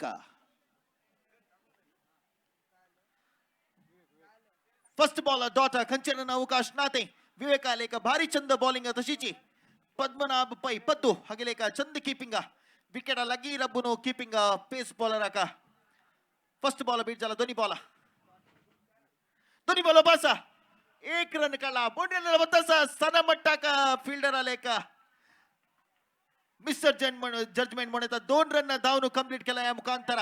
का first ball dot खंचन अवकाश नाते विवेकाले का भारी चंद बॉलिंग तशीची पद्मनाभ पै पद्दू हगले का चंद कीपिंग विकेट लगी रब्बुनो कीपिंग पेस बॉलर का फर्स्ट बॉल बीट झाला दोन्ही बॉल बसा एक रन काढला बोंडेला बत्तासा सनमट्टा का फील्डर आले का मिस्टर जजमेंट म्हणता 2 रन धावून कंप्लीट केला या मुखांतर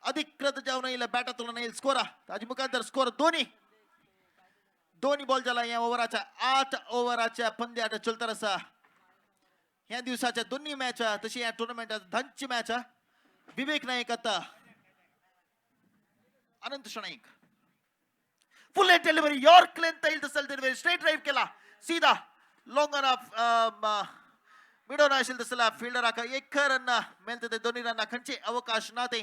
अधिकृत जाऊन येईल बॅटातून येईल स्कोर ताजी मुखांतर स्कोर दोन्ही बॉल झाला या ओव्हराच्या 8 ओव्हराच्या पंद्यात चलतर असा या दिवसाच्या दोन्ही मॅच तशी या टुर्नामेंटात धनची मॅच विवेक नायक आता अनंत शनाईक full late delivery yorker length येईल तसं डिलिव्हरी स्ट्रेट ड्राइव्ह केला सीधा लॉंग ऑन मिडो असेल तसला फील्डर आका 1 रन मेलते दोन्ही रन खंचे अवकाश नाते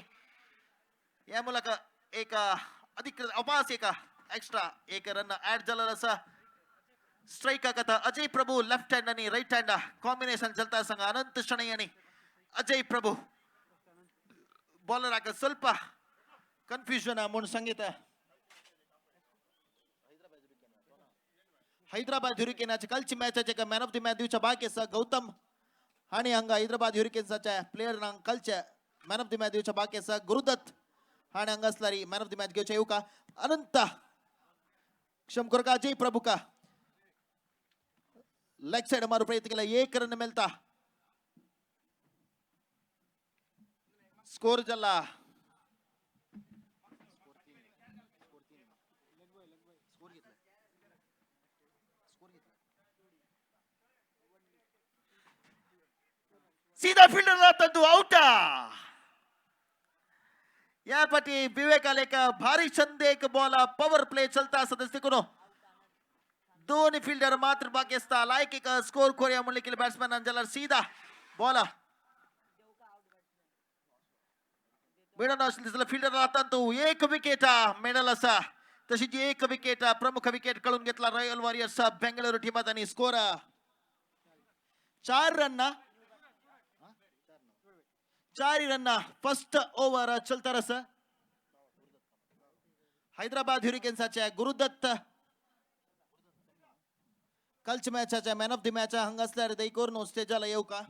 या ಮೂಲಕ एक अधिकृत अपास एक एक्स्ट्रा 1 रन ऍड झाला असा strike आकता Ajay Prabhu left hand आणि राइट हँड कॉम्बिनेशन चलता संघ अनंत शणै आणि अजय प्रभू बॉलर आका ಸ್ವಲ್ಪ कन्फ्युजन म्हणून संगीत हैदराबाद ह्युरिकेनच्या कालची मॅचच्या मॅन ऑफ द मॅच दिवच्या बाकीचा गौतम आणि हंगा हैदराबाद ह्युरिकेन्सच्या प्लेयर ना कालच्या मॅन ऑफ द मॅच दिवच्या बाकीचा गुरुदत्त आणि हंगासलारी मॅन ऑफ द मॅच घेऊच्या येऊ का अनंत क्षमकर का अजय प्रभू का लेग साइड मारू प्रयत्न केला 1 रन मिळता स्कोर झाला सीधा फील्डरला तंदू आउट या पटी विवेक आले का भारी छंद एक बॉल पॉवर प्ले चलता सदस्य को दोन फील्डर मात्र बाकी असता लायक एक स्कोर कोरिया म्हणले की बॅट्समॅन अंजला सीधा बॉल मिडन असले फील्डर तंतू 1 विकेट मेडल असा तशी जी 1 विकेट प्रमुख विकेट कळून घेतला रॉयल वॉरियर्स बेंगळुरू टीमात आणि score 4 run 4 run first over चलता रस हैदराबाद ह्युरिकेन्सच्या गुरुदत्त कालच्या मॅचच्या मॅन ऑफ द मॅच हंगासल्यार दैकोरनो स्टेजला येऊ का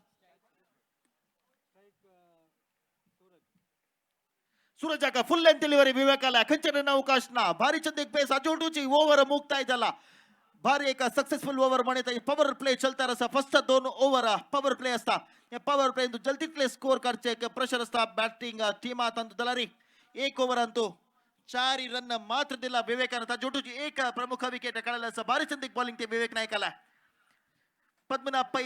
सूरज का फुल लेंथ डिलिव्हरी विवेकाला खंचन अवकाश ना भारी चंद एक पेस अजोडूची ओव्हर मुक्ताय झाला भारी एक सक्सेसफुल ओव्हर म्हणता पॉवर प्ले चलता रसा फर्स्ट 2 ओव्हर पॉवर प्ले असता या पॉवर प्ले जल्दी प्ले स्कोर करचे प्रेशर असता बॅटिंग टीम ತಂದು दलारी 1 ओव्हर अंतू 4 रन मात्र दिला विवेकानं जोडूची 1 प्रमुख विकेट काढला भारी चंद एक बॉलिंग ते विवेक नायकाला पद्मनाभ पै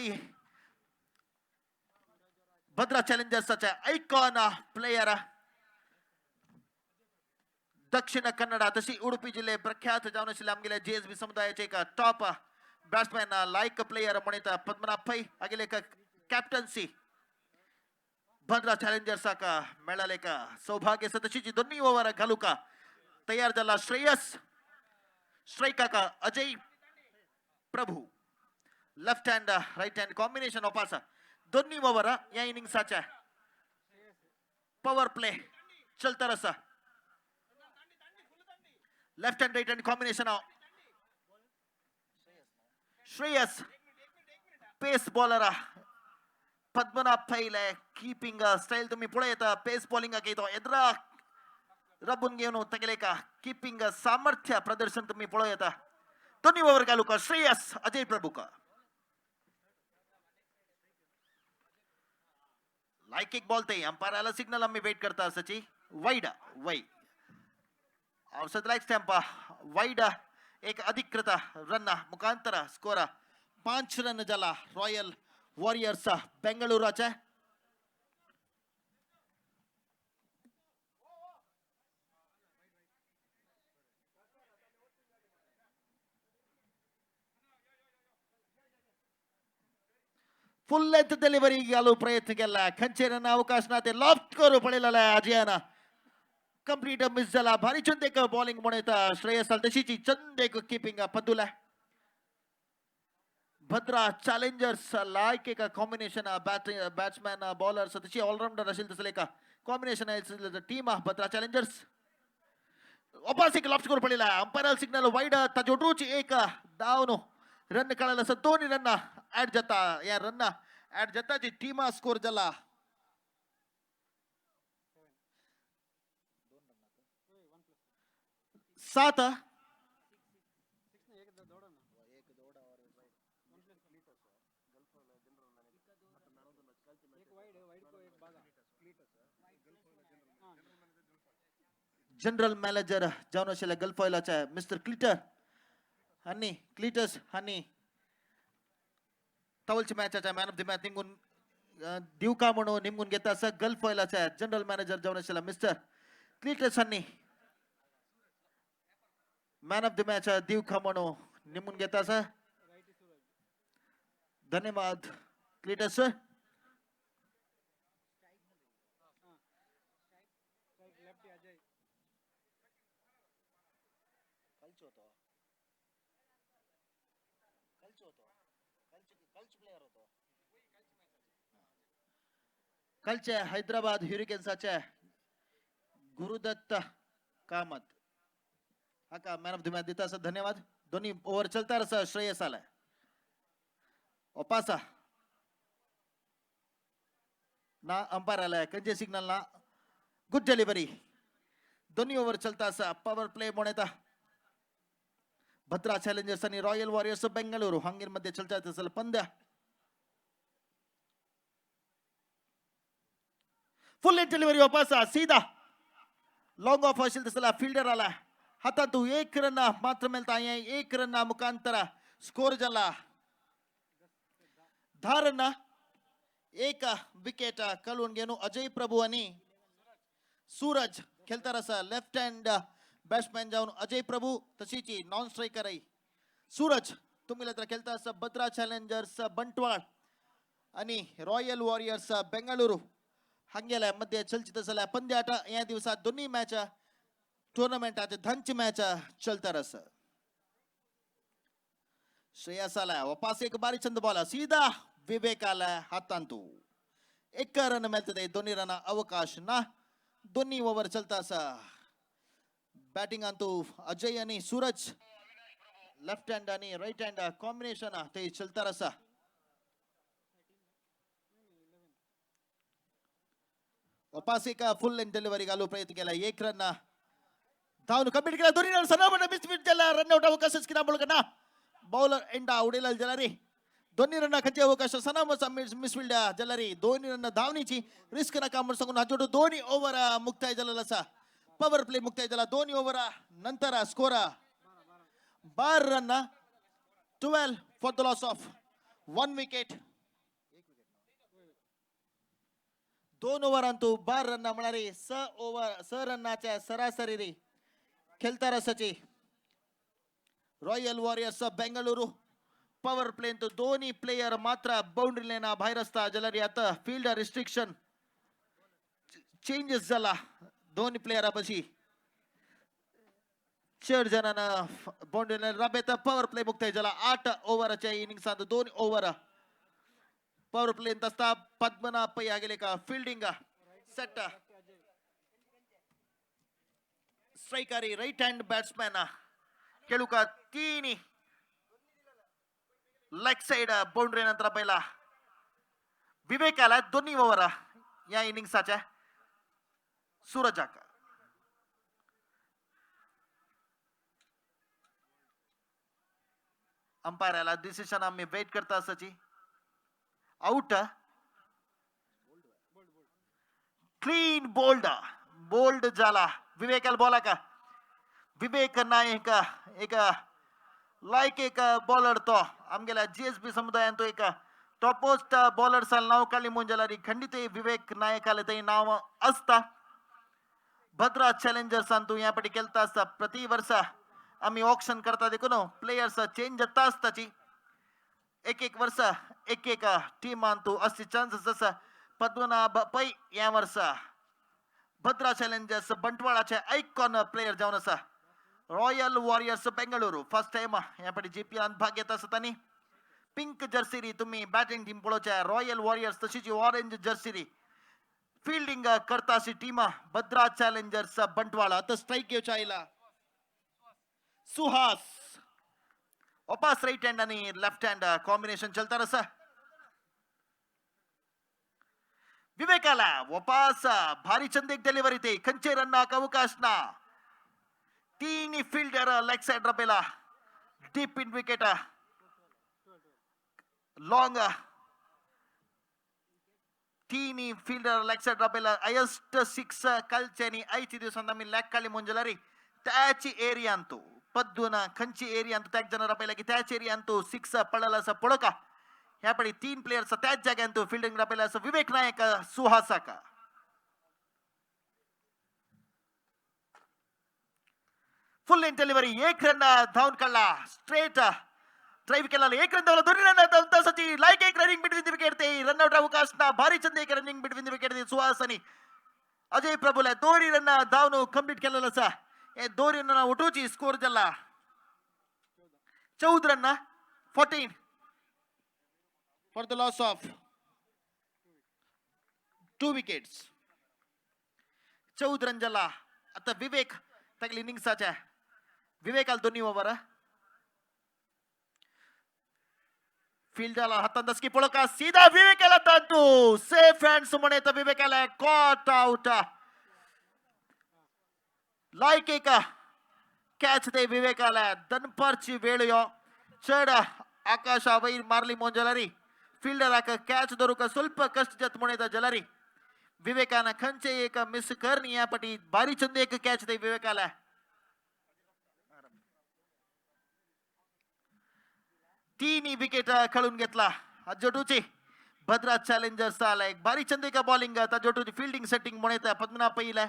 भद्रा चॅलेंजर्सचा आयकॉन प्लेयर दक्षिण कन्नड तशी उडुपी जिल्हे प्रख्यात जाऊन लांब गेल्या जेएसबी समुदायाचे एक टॉप बॅट्समॅन लायक प्लेयर म्हणता पद्मनाभ पै अगले का कॅप्टन्सी भद्रा चॅलेंजर्स का मिळाले का सौभाग्य सतशीची दोन्ही ओव्हर घालू का तयार झाला श्रेयस स्ट्राइक का Ajay Prabhu left hand right hand combination of दोन्ही ओव्हर या इनिंग्सच्या पॉवर प्ले चलता रसा left hand right hand combination Shreyas pace bowler Padmanabh Pai keeping style तुम्ही पुढे येता पेस बॉलिंग घेतो एद्रा रबून घेऊन तगले का कीपिंग सामर्थ्य प्रदर्शन तुम्ही पुढे येता दोन्ही ओव्हर घालू का श्रेयस अजय प्रभू का लाइक एक बॉल ते अंपायरला सिग्नल आम्ही वेट करता सची वाईड औषध लाइक स्टॅम्प वाईड एक अधिकृत रन मुखांतर स्कोर 5 रन झाला रॉयल वॉरियर्स बेंगळुरूच्या फुल लेंथ डिलिव्हरी घालू प्रयत्न केला खंचेरन अवकाश ना ते लॉफ्ट करू पडलेला अजयाना कंप्लीट मिस झाला भारी चंद एक बॉलिंग म्हणता श्रेयस तशीची चंद एक कीपिंग पद्दूला भद्रा चॅलेंजर्स लायक एक कॉम्बिनेशन बॅट्समॅन बॉलर तशी ऑलराउंडर असेल तसले का कॉम्बिनेशन आहे टीम भद्रा चॅलेंजर्स वापस एक लॉफ्ट स्कोर पडलेला अंपायर सिग्नल वाईड तजोटूची एक धावनो रन कळालं असं दोन्ही रन ऍड जाता या रन ऍड जाताची टीम स्कोर झाला 7 जनरल मॅनेजर जाऊन असेल गल्फ ऑइलाचा मिस्टर क्लिटर आणि क्लिटस आणि तवलची मॅचचा मॅन ऑफ द मॅच निघून देऊ का म्हणून निघून घेता असं गल्फ ऑइलाचा जनरल मॅनेजर जाऊन असेल मिस्टर क्लिटस आणि मॅन ऑफ द मॅच देऊ का म्हणून निघून घेता असं धन्यवाद क्लिटस कलचे हैदराबाद ह्युरिकेन्सचे गुरुदत्त कामत हा का मॅन ऑफ द मॅच देता असं धन्यवाद दोन्ही ओव्हर चलता असं श्रेयस आलाय ओपासा ना अंपायर आलाय कंजे सिग्नल ना गुड डिलिव्हरी दोन्ही ओव्हर चलता असं पॉवर प्ले मोनेता भद्रा चॅलेंजर्स आणि रॉयल वॉरियर्स बेंगळुरू हंगेर मध्ये चलता असेल पंद्या फुल डिलिव्हरी वापस सीधा लॉन्ग ऑफ असेल तसला फील्डर आला हातातू एक रन मात्र मिळता एक रन मुखांतर स्कोर झाला 10 रन एक विकेट कळवून घेणू अजय प्रभू आणि सूरज खेळता रसा लेफ्ट हँड बॅट्समॅन जाऊन अजय प्रभू तशीच नॉन स्ट्रायकर आहे सूरज तुम्ही खेळता असं भद्रा चॅलेंजर्स बंटवाळ आणि रॉयल वॉरियर्स बेंगळुरू हंगेला मध्ये चलचित असला पंद्याट या दिवसात दोन्ही मॅच टूर्नामेंट धनची मॅच चलता रस श्रेयस आला वापस एक बारी चंद बॉल सीधा विवेक आला हातांतू एक रन मिळते दोन्ही रन अवकाश ना दोन्ही ओव्हर चलता असा बॅटिंग अंतू अजय आणि सूरज लेफ्ट हँड आणि राईट हँड कॉम्बिनेशन ते चलता रसा वापस एक फुल डिलिव्हरी घालू प्रयत्न केला एक रन धावून कंप्लीट केला दोन्ही रन सनापण मिसफिट झाला रन आउट अवकाश किना बोल ना बॉलर एंडा उडेला जलारी दोन्ही रन खंचे अवकाश सनामचा मिसफिल्ड जलारी दोन्ही रन धावणीची रिस्क नका म्हणून सांगून हातोड दोन्ही ओव्हर मुक्ताय झालेला असा पॉवर प्ले मुक्ताय झाला दोन्ही ओव्हर नंतर score 12 run 12 for the loss of 1 wicket 2 over अंतू 12 रन मिळणारी स रनाच्या सरासरी रे खेळता रसाची Royal Warriors Bengaluru power play तो दोन्ही प्लेयर मात्र बाउंड्री लेना बाहेर असता जलरी आता फील्ड रिस्ट्रिक्शन चेंजेस झाला दोन्ही प्लेयर पशी 4 जणांना बाउंड्री लेन राबेता पॉवर प्ले मुक्ताय झाला 8 ओव्हरच्या इनिंग्स दोन्ही ओव्हर पॉवर प्ले तस्ता पद्मनाभ पै गेले का फील्डिंग सेट स्ट्रायकरी राईट हँड बॅट्समॅन खेळू का तिन्ही लेग साइड बाउंड्री नंतर पहिला विवेक आला दोन्ही ओव्हर या इनिंग्सच्या सूरजाक अंपायर आला डिसिशन आम्ही वेट करता असाची आउट क्लीन बोल्ड झाला विवेकाला बोला का विवेक नायक एक लाईक एक बॉलर तो आमगेला जीएसबी समुदाय तो एक टॉप मोस्ट बॉलर साल नाव काढली मुंजलारी खंडित विवेक नायक आले ते नाव असता भद्रा चॅलेंजर्स अंतू यापटी केलता असता प्रति वर्ष आम्ही ऑक्शन करता देखो नो प्लेयर्स चेंज जाता असताची एक वर्ष एक टीम अंतू असते चान्सेस जसं पद्मनाभ पै या वर्ष भद्रा चॅलेंजर्स बंटवाळाचे आयकॉन प्लेयर जाऊन असा Royal Warriors Bengaluru first time यापटी जीपी भाग घेत असताना पिंक जर्सी री तुम्ही बॅटिंग टीम पळोवच्या रॉयल वॉरियर्स तशीच ऑरेंज जर्सी री फिल्डिंग करताची टीम भद्रा चॅलेंजर्स बंटवाळा आता स्ट्राईक घेवच्या आयला सुहास वापस राइट हँड आणि लेफ्ट हँड कॉम्बिनेशन चलता रहा विवेकाला वापस भारी चंद एक डिलिव्हरी ते खंचे रन अवकाश ना तीन फील्डर लेग साइड रबेला डीप इन विकेट लॉन्ग तीन फील्डर लेग साइड रबेला हयेस्ट 6 कल्चेनी 5 दिवसांनी आम्ही लेग काळी ಮುಂಜಲರಿ त्याची एरिया अंतू पद्दुना खंची एरिया अंतू त्याच जनर रबेला की त्याच एरिया अंतू 6 पडला सा पडका ह्या पडी 3 प्लेयर्स त्याच जाग्यांतू फील्डिंग रबेला विवेक नायक सुहासाका फुल इन डिलिव्हरी एक रन धावून काढला स्ट्रेट ड्राइव केला एक रन धावला दोन्ही रन धावतासाठी लाईक एक रनिंग बिटवीन द विकेट ते रन आउट अवकाश ना भारी चंद एक रनिंग बिटवीन द विकेट ते सुहास आणि अजय प्रभुला दोन्ही रन धावून कंप्लीट केलेला सा ए दोन्ही रन उठूची स्कोर जल्ला 14 run 14 for the loss of 2 wickets 14 run जल्ला आता विवेक तगली इनिंग्साच्या विवेकाला दोन्ही ओव्हर फील्डला हातांदस्की पळका सीधा विवेकाला तांतू सेफ हँड सुमने तर विवेकाला कॉट आउट लाईक एक कॅच दे विवेकाला दनपरची वेळ यो चढ आकाश वैर मारली मोंजलरी फील्डर कॅच धरूक ಸ್ವಲ್ಪ कष्ट जत मुळे जलरी विवेकाना खंचे एक मिस करनी या पटी भारी चंद एक कॅच दे विवेकाला तीन विकेट खेळून घेतला जोटूची भद्रा चॅलेंजर्स आला एक भारी चंद एक बॉलिंग जोटूची फील्डिंग सेटिंग मुळे पद्मनाभ पहिला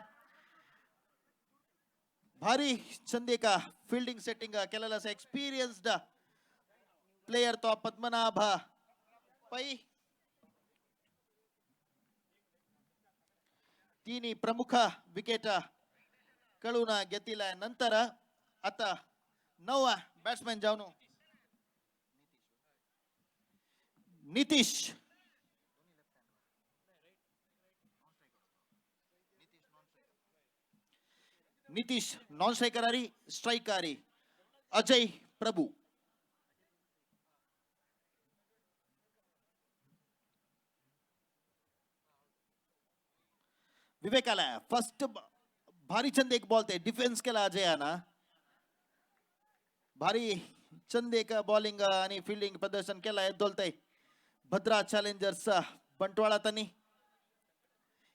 भारी चंद एक फील्डिंग सेटिंग केलेला एक्सपिरियन्स्ड प्लेयर तो पद्मनाभ पै तिन्ही प्रमुख विकेट खेळून घेतला नंतर आता 9 बॅट्समॅन जाऊन नितीश नॉन स्ट्राइकर स्ट्राइकारी अजय प्रभु विवेकाला फर्स्ट भारी चंद एक बॉल ते डिफेन्स केला अजयाना भारी चंद एक बॉलिंग आणि फील्डिंग प्रदर्शन केला दोलतय भद्रा चॅलेंजर्स बंटवाळा तनी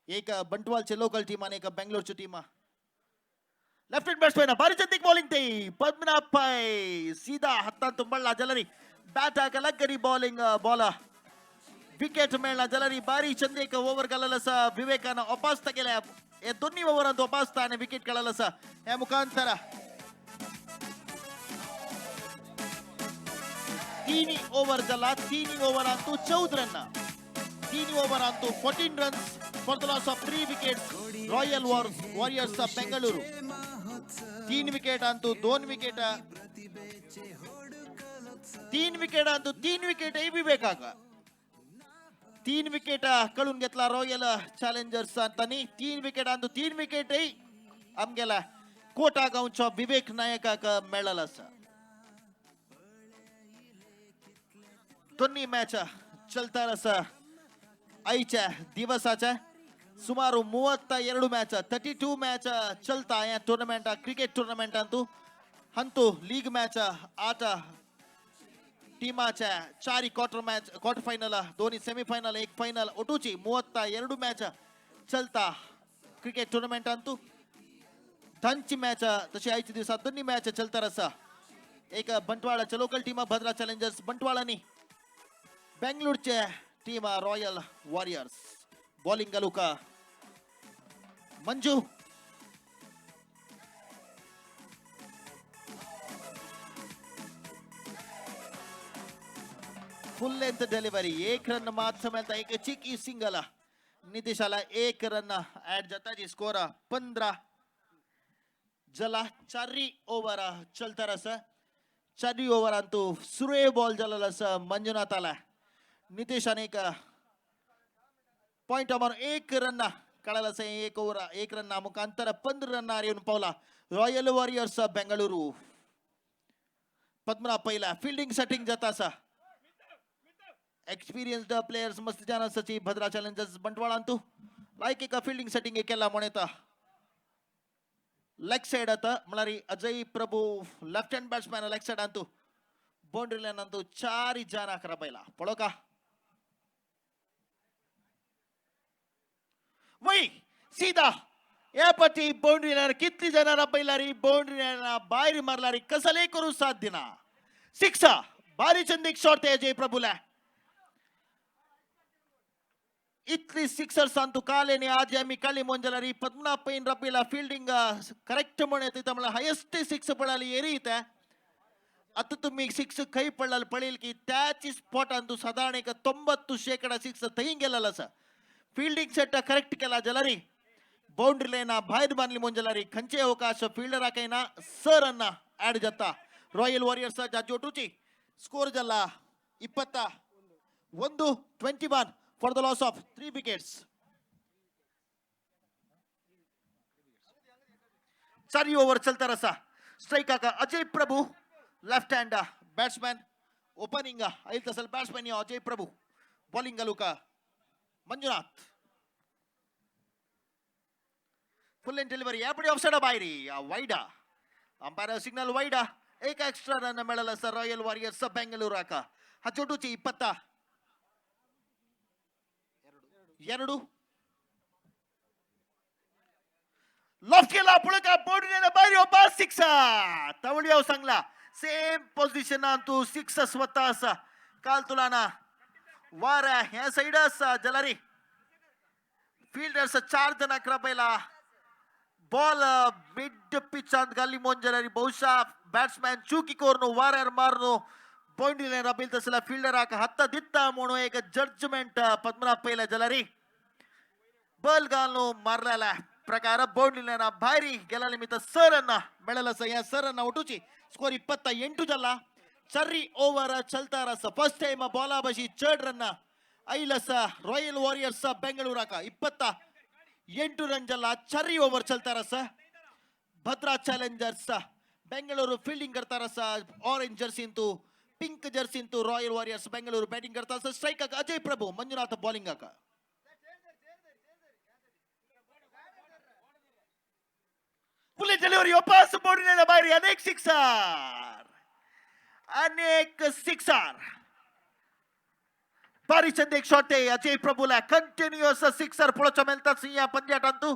एक बंटवालचे लोकल टीम आणि एक बेंगलोरची टीम लेफ्ट हँड बॅट्समॅन भारी चंद एक बॉलिंग ते पद्मनाभ पै सीधा हातात ತುಂಬಳ್ಳ जलरी ಬ್ಯಾಟ್ ಹಾಕಲ ಗರಿ बॉलिंग बॉल विकेट मेळला जलरी भारी चंद एक ओव्हर घालला सा विवेकान वापस तगेला हे दोन्ही ओव्हर अंत वापस ताने विकेट काढला सा या मुखांतर तीन ओव्हर झाला तीन ओव्हर अंतू 14 रन तीन ओव्हर अंतू 14 runs for the loss of 3 wickets Royal Warriors Bengaluru 3 wicket अंतू 2 विकेट 3 विकेट अंतू 3 विकेट विवेकाका 3 विकेट कळून घेतला रॉयल चॅलेंजर्स अंतानी 3 विकेट अंतू 3 विकेट आमगेला कोटा गावच्या विवेक नायकाक मेळला सा दोन्ही मॅच चलता रसा आईच्या दिवसाच्या सुमाರು 32 मॅच 32 मॅच चलता या टूर्नामेंट क्रिकेट टूर्नामेंट अंतू लीग मॅच 8 टीमाच्या 4 क्वार्टर फायनल 2 सेमीफायनल 1 फायनल ಒಟ್ಟುची 32 मॅच चलता क्रिकेट टूर्नामेंट अंतू त्यांची मॅच तशी आजच्या दिवसात दोन्ही मॅच चलता रसा एक बंटवाळाच्या लोकल टीम भद्रा चॅलेंजर्स बंटवाळानी बेंगळूरचे टीम रॉयल वॉरियर्स बॉलिंग गलुका Manju full length delivery 1 run मात्र मिळता एक चिकी सिंगल नितीशाला 1 रन ऍड जाता जी स्कोर 15 जला 4 ओव्हर चलता रसा 4 ओव्हर अंतू सुरे बॉल जला मंजुनाथ आला नितीशाने एक पॉइंट अमाउंट 1 रन कळाला से एक रन मुखांतर 15 रन येऊन पावला रॉयल वॉरियर्स बेंगळुरू पद्मनाभ पहिला फील्डिंग सेटिंग जाता असा एक्सपिरियन्स्ड प्लेयर्स मस्त जाना सची भद्रा चॅलेंजर्स बंटवाळा अंतू लायक एक फील्डिंग सेटिंग केला म्हणता लेग सैड आता मलारी Ajay Prabhu left hand batsman leg side अंतू बाउंड्री लाइन अंतू 4 जन पहिला पड़ो का वही सीधा या पट्टी बाउंड्री लाइन कितनी जन पहिलारी बाउंड्री लाइन बाहेर मारलारी कसले करू साध्य ना सिक्स भारी चंदिक शॉट अजय प्रभुला इतली सिक्सर्स अंतू कालेने आज आम्ही काली मोंजलारी पद्मनाभ पैन रपीला फील्डिंग करेक्ट म्हणे तिथं मला हायेस्ट सिक्स पडाली एरी इथे आता तुम्ही सिक्स काही पडेल की त्याची स्पॉट अंतू साधारण एक 90% सिक्स थई गेला सर फील्डिंग सेट करेक्ट केला जलारी बाउंड्री लाइन बाहेर बांधली मोंजलारी खंचे अवकाश फील्डर आकैना सर अन्न ऍड जाता रॉयल वॉरियर्स जजोटूची स्कोर जल्ला 21 for the loss of 3 wickets. चारी ओवर चलता रसा स्ट्राइक आका Ajay Prabhu left hand batsman opening आइल तसल बैट्समैन या अजय प्रभु बॉलिंग लुका मंजुनाथ फुल एंड डिलीवरी यापडी ऑफसाइड बाहेरी वाइड अंपायर सिग्नल वाइड एक एक्स्ट्रा रन मिळाला सर रॉयल वॉरियर्स बेंगळूरू आका हचोटूची 20 ಎರಡು लॉफ्ट केला पुढे का बाउंड्री बाहेर ओपा सिक्स तवळी सांगला सेम पोझिशन तू सिक्स स्वतः असा काल तुला ना वार ह्या साइड जलारी फील्डर्स 4 जन पहिला बॉल मिड पिच अंत गाली मोंजलारी बहुशः बैट्समैन चूकी कोरनो वार मारनो बाउंड्री लाइन रबील तसला फील्डर आका हत्ता दित्ता म्हणून एक जजमेंट पद्मनाभ पहिला जलारी बॉल गालनो मारलेला प्रकार बाउंड्री लाइन बाहेरी गेला निमित्त सर अन्न मिळाला या सर अन्न ಒಟುಚಿ ಸ್ಕೋರ್ 28 ಜಲ್ಲ ಚರ್ರಿ ಓವರ್ ಚಲ್ತಾ ರಸ ಫಸ್ಟ್ ಟೈಮ್ ಬಾಲ್ ಬಶಿ ಚರ್ಡ್ ರನ್ ಐಲಸ ರಾಯಲ್ ವಾರಿಯರ್ಸ್ ಬೆಂಗಳೂರು ಆಕ 28 ರನ್ ಜಲ್ಲ ಚರ್ರಿ ಓವರ್ ಚಲ್ತಾ ರಸ ಭದ್ರಾ ಚಾಲೆಂಜರ್ಸ್ ಬೆಂಗಳೂರು फील्डिंग करता रसा ऑरेंज जर्सी इंतू पिंक जर्सी इंतू रॉयल वॉरियर्स बेंगळूरू बैटिंग करता स्ट्राइक अजय प्रभु मंजुनाथ बॉलिंग का फुल डिलीवरी वापस बाउंड्री लाइन बाहेर अनेक सिक्सर भारी चंद एक शॉट आहे अजय प्रभुला कंटिन्यूअस सिक्सर पुढच्या मेलतात या पंजाट अंतू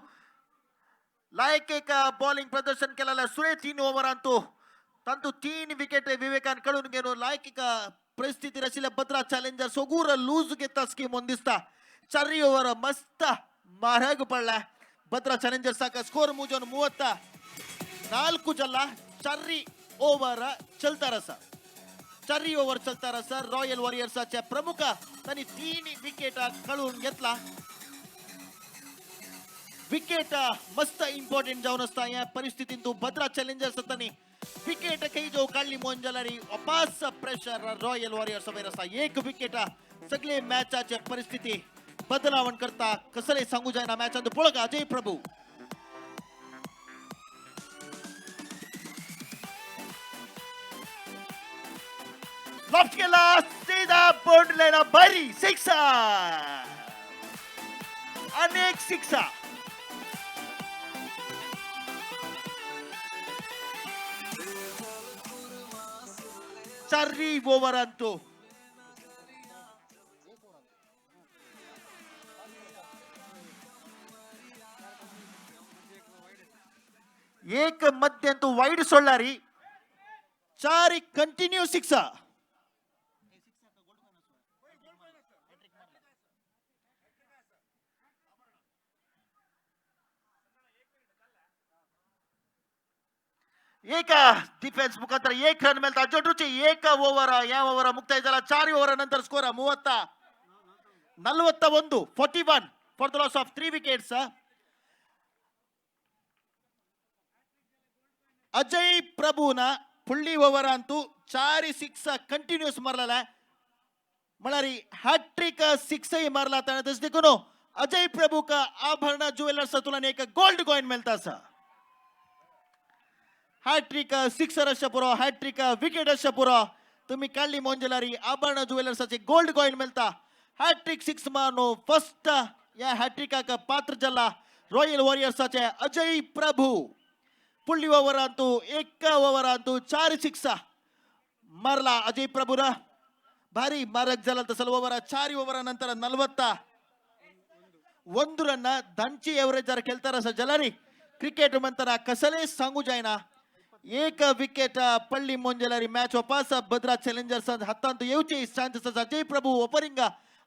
लायक एक बॉलिंग प्रदर्शन केलेला सुरे 3 ओव्हर अंतू तंतु 3 विकेट विवेकान कडून गेलो लायक का परिस्थिती रचिल्या भद्रा चॅलेंजर सोगूर लूज घेता स्कीम दिसता चारी ओव्हर मस्त मारग पडला भद्रा चॅलेंजर साका स्कोर मुजून 34 जल्ला चारी ओव्हर चलता रसा रॉयल वॉरियर्सच्या प्रमुख त्यांनी 3 विकेट कडून घेतला विकेट मस्त इंपॉर्टंट जाऊन असता या परिस्थितीत तो भद्रा चॅलेंजर्स त्यांनी विकेट काही जो काढली मोंजलारी वापस प्रेशर रॉयल वॉरियर्स रसा एक विकेट सगळे मॅचच्या परिस्थिती बदलावण करता कसले सांगू जायना मॅच अंतू पुढे अजय प्रभु लॉफ्ट केला सीधा बाउंड्री लाइन बाहेरी सिक्स अनेक सिक्स चारी ओव्हर अंतू एक मध्य अंतू वाईड सोडलारी 4 कंटिन्यू सिक्स एक डिफेन्स मुखांतर 1 रन मिळता जोटूची 1 ओव्हर या ओव्हर मुक्ताय झाला 4 ओव्हर नंतर score 41 for the loss of 3 wickets Ajay प्रभुना फुल्ली ओव्हर अंतू 4 सिक्स कंटिन्यूस मारलेला मलारी हॅट्रिक सिक्स ही मारला त्याने देखून अजय प्रभू का आभरण ज्वेलर्स तुला एक गोल्ड कॉइन मिळता असा हॅट्रिक सिक्सर अशा पुरो हॅट्रिक विकेट अशा पुरो तुम्ही काढली मोंजलारी आभरण ज्वेलर्सचे गोल्ड कॉइन मिळता हॅट्रिक सिक्स मानो फर्स्ट या हॅट्रिका का पात्र जल्ला रॉयल वॉरियर्सचे अजय प्रभू पुढली ओव्हर आणतो एक ओव्हर आणतो 4 सिक्स मारला अजय प्रभूरा भारी मारक झाला तसं ओव्हर 4 ओव्हर नंतर 41 ರನ್ನ ದಂಚಿ ಎವರೇಜ್ ಆರ್ खेळताना असं जलारी क्रिकेट म्हणताना कसले सांगू जायना एक विकेट पडली मोंजलारी मॅच वापस भद्रा चॅलेंजर्स हातांत येऊचे चान्सेस अजय प्रभू ओपनिंग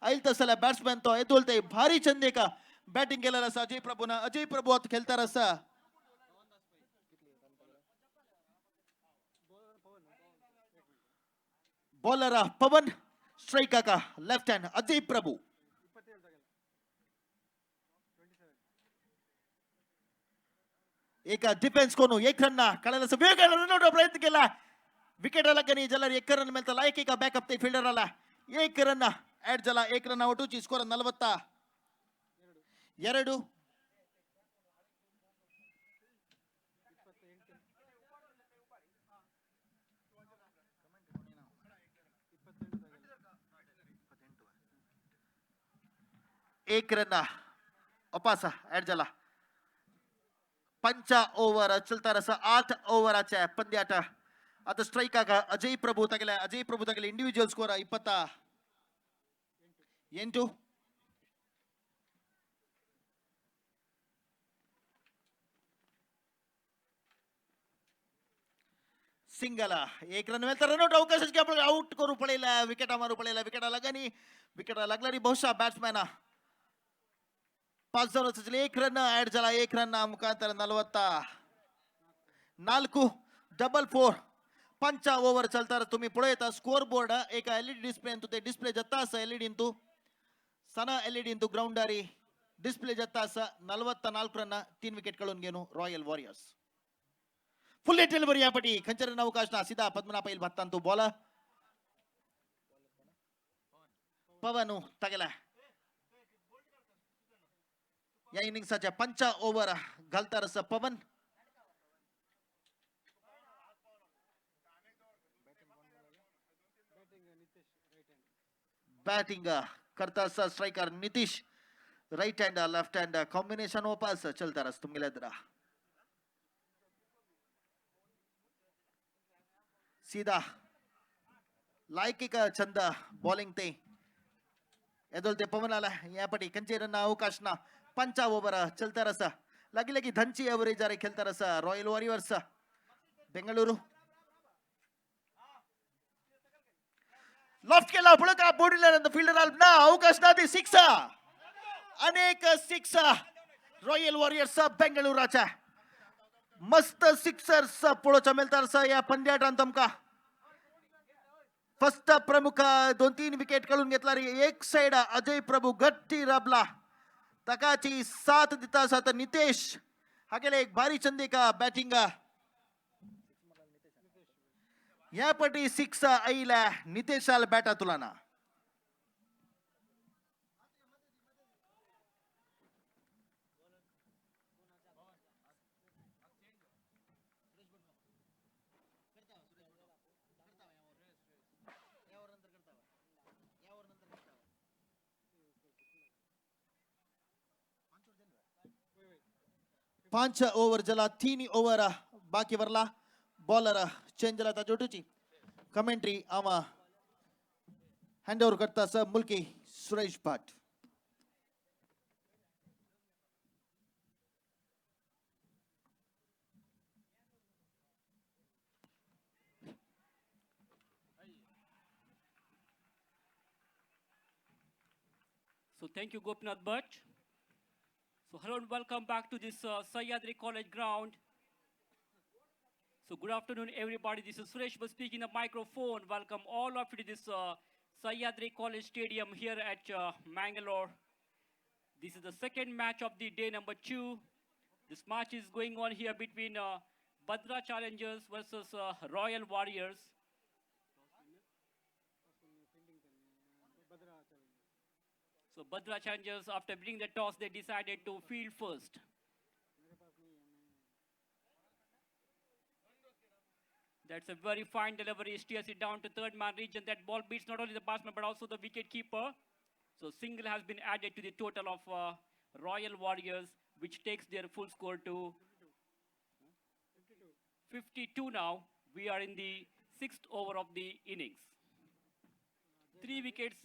आईल तसला बॅट्समॅन तो एदोलते भारी चंदे का बॅटिंग केलेला असा अजय प्रभू आता खेळताना असा बॉलर पवन स्ट्राइक का लेफ्ट हँड अजय प्रभू एक डिफेन्स कोण एक रन काढायला वेग रनआउट प्रयत्न केला विकेट आला कनी जलारी 1 रन मिळता लायक एक बॅकअप ते फील्डर आला 1 रन ऍड झाला 1 रन ಔಟ್ ची स्कोर 42 1 रन वापस ऍड झाला पंच ओव्हर चलता रस 8 ओव्हरच्या पंद्याट आता स्ट्राइक आಗ अजय प्रभू तगले इंडिविजुअल स्कोर 28 सिंगल 1 रन मिळता रनआउट अवकाश आपल्याला आउट करू पडेल विकेट मारू पडेल विकेट लागणी विकेट लागला बहुशा बॅट्समॅन 5 जण 1 रन ऍड झाला 1 रन मुखांतर 44 डबल 4 पंच ओव्हर चलता तुम्ही पुढे येता स्कोर बोर्ड एक एलईडी डिस्प्ले ते डिस्प्ले जत्ता असा एलईडी सना एलईडी ग्राउंड दारी डिस्प्ले जत्ता असा 44 रन 3 विकेट कळून घेणू रॉयल वॉरियर्स फुल डिलिव्हरी यापटी खंचर अवकाश ना सीधा पद्मनाभ पैल भत्तांतू बॉल पवन तगला या इनिंग्सच्या पंच ओव्हर घालता रस पवन बैटिंग करता सा striker Nitish right hand left hand combination वापस चलता रस तुम गिलद्रा सीधा लायकी का चंद बॉलिंग ते एदोलते पवन आला यापटी कंचेरನ್ನ ಅವಕಾಶನ पंच ओव्हर चलता रस लगी लगी धंची एवरेज आरे खेळता रस रॉयल वॉरियर्स बेंगळूरू लॉफ्ट केला पुढे का बोर्डीला फील्डर ना अवकाश ना ती 6 अनेक 6 रॉयल वॉरियर्स बेंगळुराच्या मस्त सिक्सर्स पुढच्या मिळतात या पंद्याटान तमका फर्स्ट प्रमुख 2-3 विकेट कळून घेतला रे एक साइड अजय प्रभू गट्टी रबला तकाची साथ दिता साथ नितेश हागेले एक भारी चंदी का बैटिंग या पटी 6 आईला नितेशाल बॅटा तुलाना पांच ओव्हर जला 3 ओव्हर बाकी वरला बॉलर चेंज झाला त्या जोटूची कमेंट्री आवा हँड ओव्हर करता स मुलकी Suresh Bhat So thank you Gopinath Bhatt. So hello and welcome back to this Sahyadri College ground. So good afternoon everybody, this is Suresh Bhatt speaking the microphone. Welcome all of you to this Sahyadri College Stadium here at Mangalore. This is the second match of the day number 2. This match is going on here between Bhadra Challengers versus Royal Warriors. So So Bhadra Challengers, after winning the toss, they decided to field first. That's a very fine delivery. Steers it down to third man region. That ball beats not only the batsman but also the wicket keeper. So single has been added to the total of Royal Warriors, which takes their full score to 52 now. We are in the sixth over of the innings. 3 wickets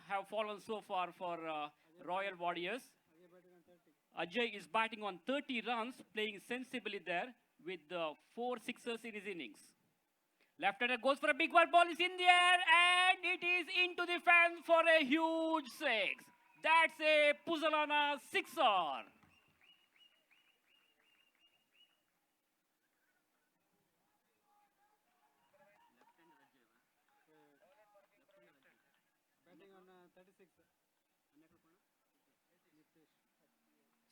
have fallen so far for Royal Warriors. Ajay is batting on 30 runs, playing sensibly there with 4 sixers in his innings. Left-hander goes for a big one, ball is in the air and it is into the fence for a huge six. That's a Puzzalana sixer.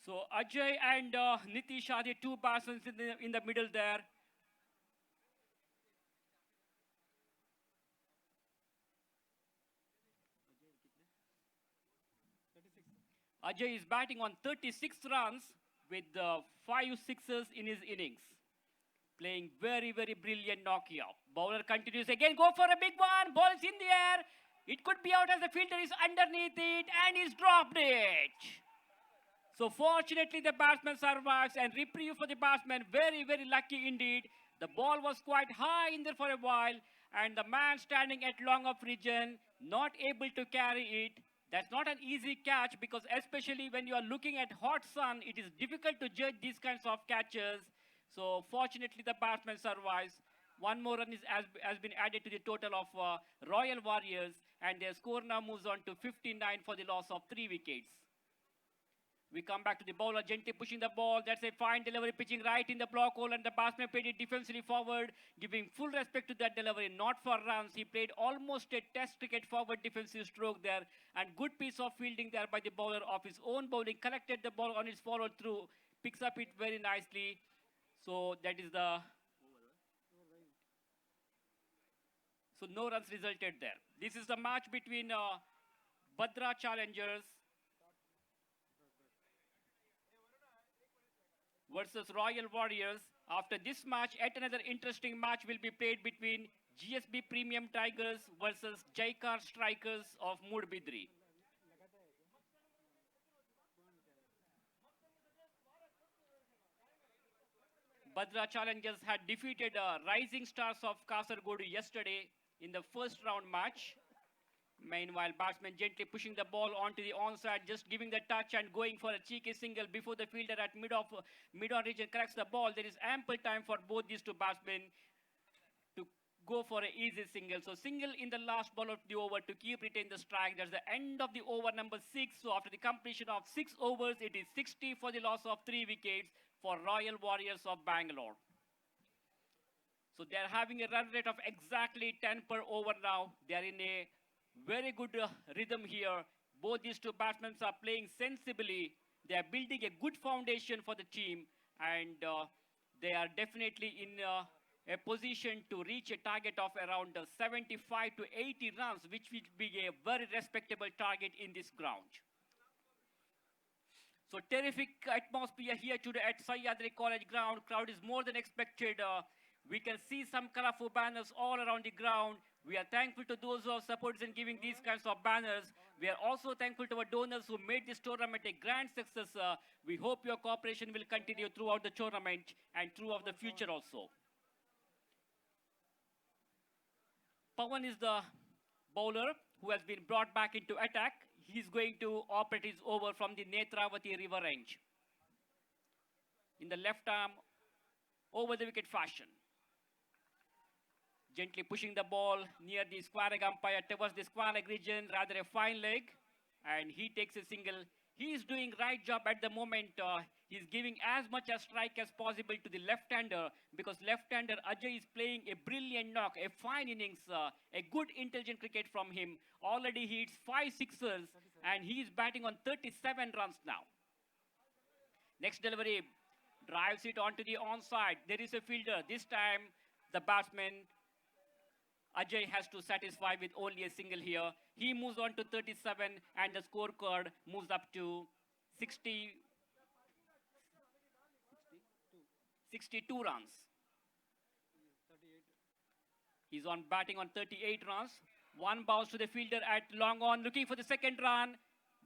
So Ajay and Nitish are the two batsmen in the middle there. Ajay is batting on 36 runs with 5 sixes in his innings. Playing very, very brilliant knockout. Bowler continues again, go for a big one. Ball is in the air. It could be out as the fielder is underneath it and he's dropped it. So fortunately the batsman survives and reprieve for the batsman. Very, very lucky indeed. The ball was quite high in there for a while and the man standing at long off region not able to carry it. That's not an easy catch because especially when you are looking at hot sun, it is difficult to judge these kinds of catches. So fortunately the batsman survives. One more run has been added to the total of Royal Warriors and their score now moves on to 59 for the loss of 3 wickets. We come back to the bowler, gently pushing the ball. That's a fine delivery, pitching right in the block hole, and the batsman played it defensively forward, giving full respect to that delivery, not for runs. He played almost a test cricket forward defensive stroke there, and good piece of fielding there by the bowler of his own bowling, collected the ball on his follow through, picks up it very nicely. So that is the... So no runs resulted there. This is the match between Bhadra Challengers versus Royal Warriors. After this match, yet another interesting match will be played between GSB Premium Tigers versus Jaikar Strikers of Mudbidri. Bhadra Challengers had defeated Rising Stars of Kasargodu yesterday in the first round match. Meanwhile, batsman gently pushing the ball onto the onside, just giving the touch and going for a cheeky single before the fielder at mid-on region corrects the ball. There is ample time for both these two batsmen to go for an easy single. So single in the last ball of the over to keep retain the strike. That's the end of the over number 6. So after the completion of 6 overs, it is 60 for the loss of 3 wickets for Royal Warriors of Bangalore. So they are having a run rate of exactly 10 per over now. They are in a very good rhythm here. Both these two batsmen are playing sensibly. They are building a good foundation for the team and they are definitely in a position to reach a target of around 75 to 80 runs, which will be a very respectable target in this ground. So terrific atmosphere here today at Sahyadri College ground. Crowd is more than expected. We can see some colorful banners all around the ground. We are thankful to those who have supported and giving these kinds of banners. We are also thankful to our donors who made this tournament a grand success. We hope your cooperation will continue throughout the tournament and throughout the future also. Pawan is the bowler who has been brought back into attack. He's going to operate his over from the Netravati river range. In the left arm, over the wicket fashion. Gently pushing the ball near the square leg umpire towards the square leg region, rather a fine leg, and he takes a single. He is doing right job at the moment. He's giving as much a strike as possible to the left-hander because left-hander Ajay is playing a brilliant knock, a fine innings, a good intelligent cricket from him. Already he hits 5 sixers and he is batting on 37 runs now. Next delivery, drives it onto the onside. There is a fielder. This time the batsman Ajay has to satisfy with only a single here. He moves on to 37 and the scorecard moves up to 60, 62 runs. He's on batting on 38 runs. One bounce to the fielder at long on, looking for the second run,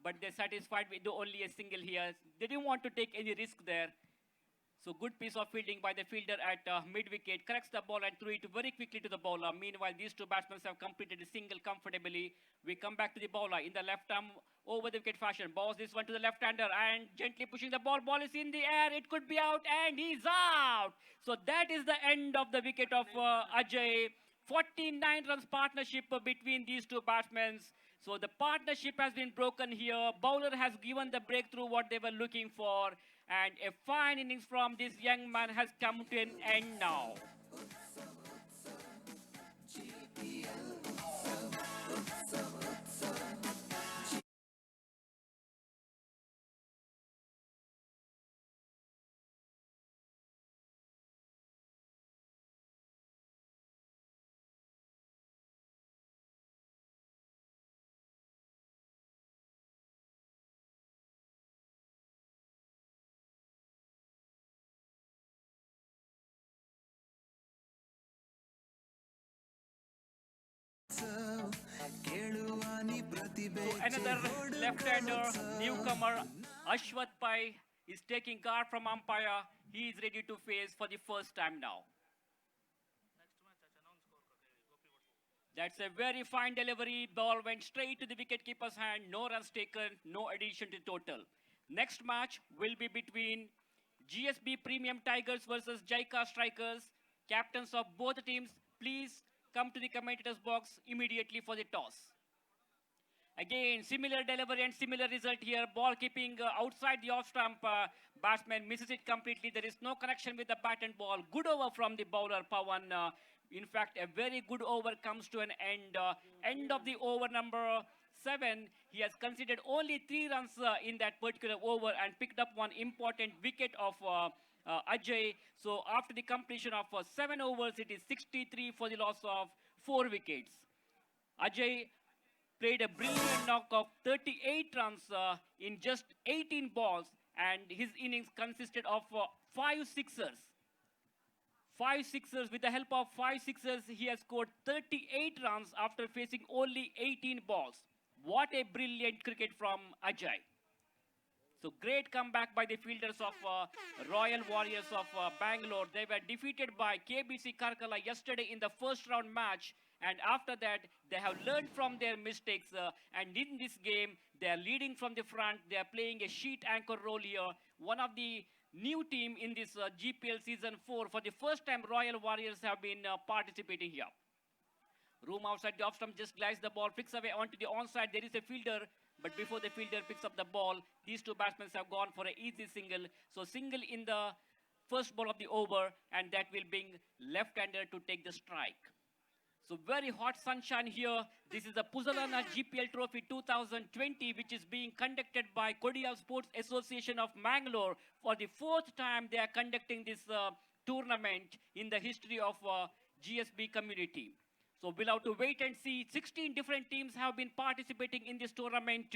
but they're satisfied with only a single here. They didn't want to take any risk there. So good piece of fielding by the fielder at mid-wicket. Corrects the ball and threw it very quickly to the bowler. Meanwhile, these two batsmen have completed a single comfortably. We come back to the bowler in the left arm over the wicket fashion. Balls this one to the left-hander and gently pushing the ball. Ball is in the air. It could be out and he's out. So that is the end of the wicket of Ajay. 49 runs partnership between these two batsmen. So the partnership has been broken here. Bowler has given the breakthrough what they were looking for. And a fine innings from this young man has come to an end now. So another left-hander newcomer, Ashwath Pai, is taking guard from umpire. He is ready to face for the first time now. That's a very fine delivery. Ball went straight to the wicketkeeper's hand. No runs taken, no addition to total. Next match will be between GSB Premium Tigers versus Jaika Strikers. Captains of both teams, please come to the commentators box immediately for the toss. Again, similar delivery and similar result here. Ball keeping outside the off-stump. Batsman misses it completely. There is no connection with the bat and ball. Good over from the bowler, Pawan. In fact, a very good over comes to an end. End of the over number 7. He has conceded only 3 runs in that particular over and picked up one important wicket of Ajay. So after the completion of 7 overs, it is 63 for the loss of 4 wickets. Ajay played a brilliant knock of 38 runs in just 18 balls, and his innings consisted of 5 sixers. 5 sixers. With the help of 5 sixers, he has scored 38 runs after facing only 18 balls. What a brilliant cricket from Ajay. So great comeback by the fielders of Royal Warriors of Bangalore. They were defeated by KBC Karkala yesterday in the first round match. And after that, they have learned from their mistakes. And in this game, they are leading from the front. They are playing a sheet anchor role here. One of the new team in this GPL season 4. For the first time, Royal Warriors have been participating here. Room outside the off-stump just glides the ball, flicks away onto the onside. There is a fielder, but before the fielder picks up the ball, these two batsmen have gone for an easy single. So single in the first ball of the over, and that will bring left-hander to take the strike. So very hot sunshine here. This is the Puzalana GPL Trophy 2020, which is being conducted by Kodia Sports Association of Mangalore. For the 4th time, they are conducting this tournament in the history of GSB community. So we'll have to wait and see. 16 different teams have been participating in this tournament.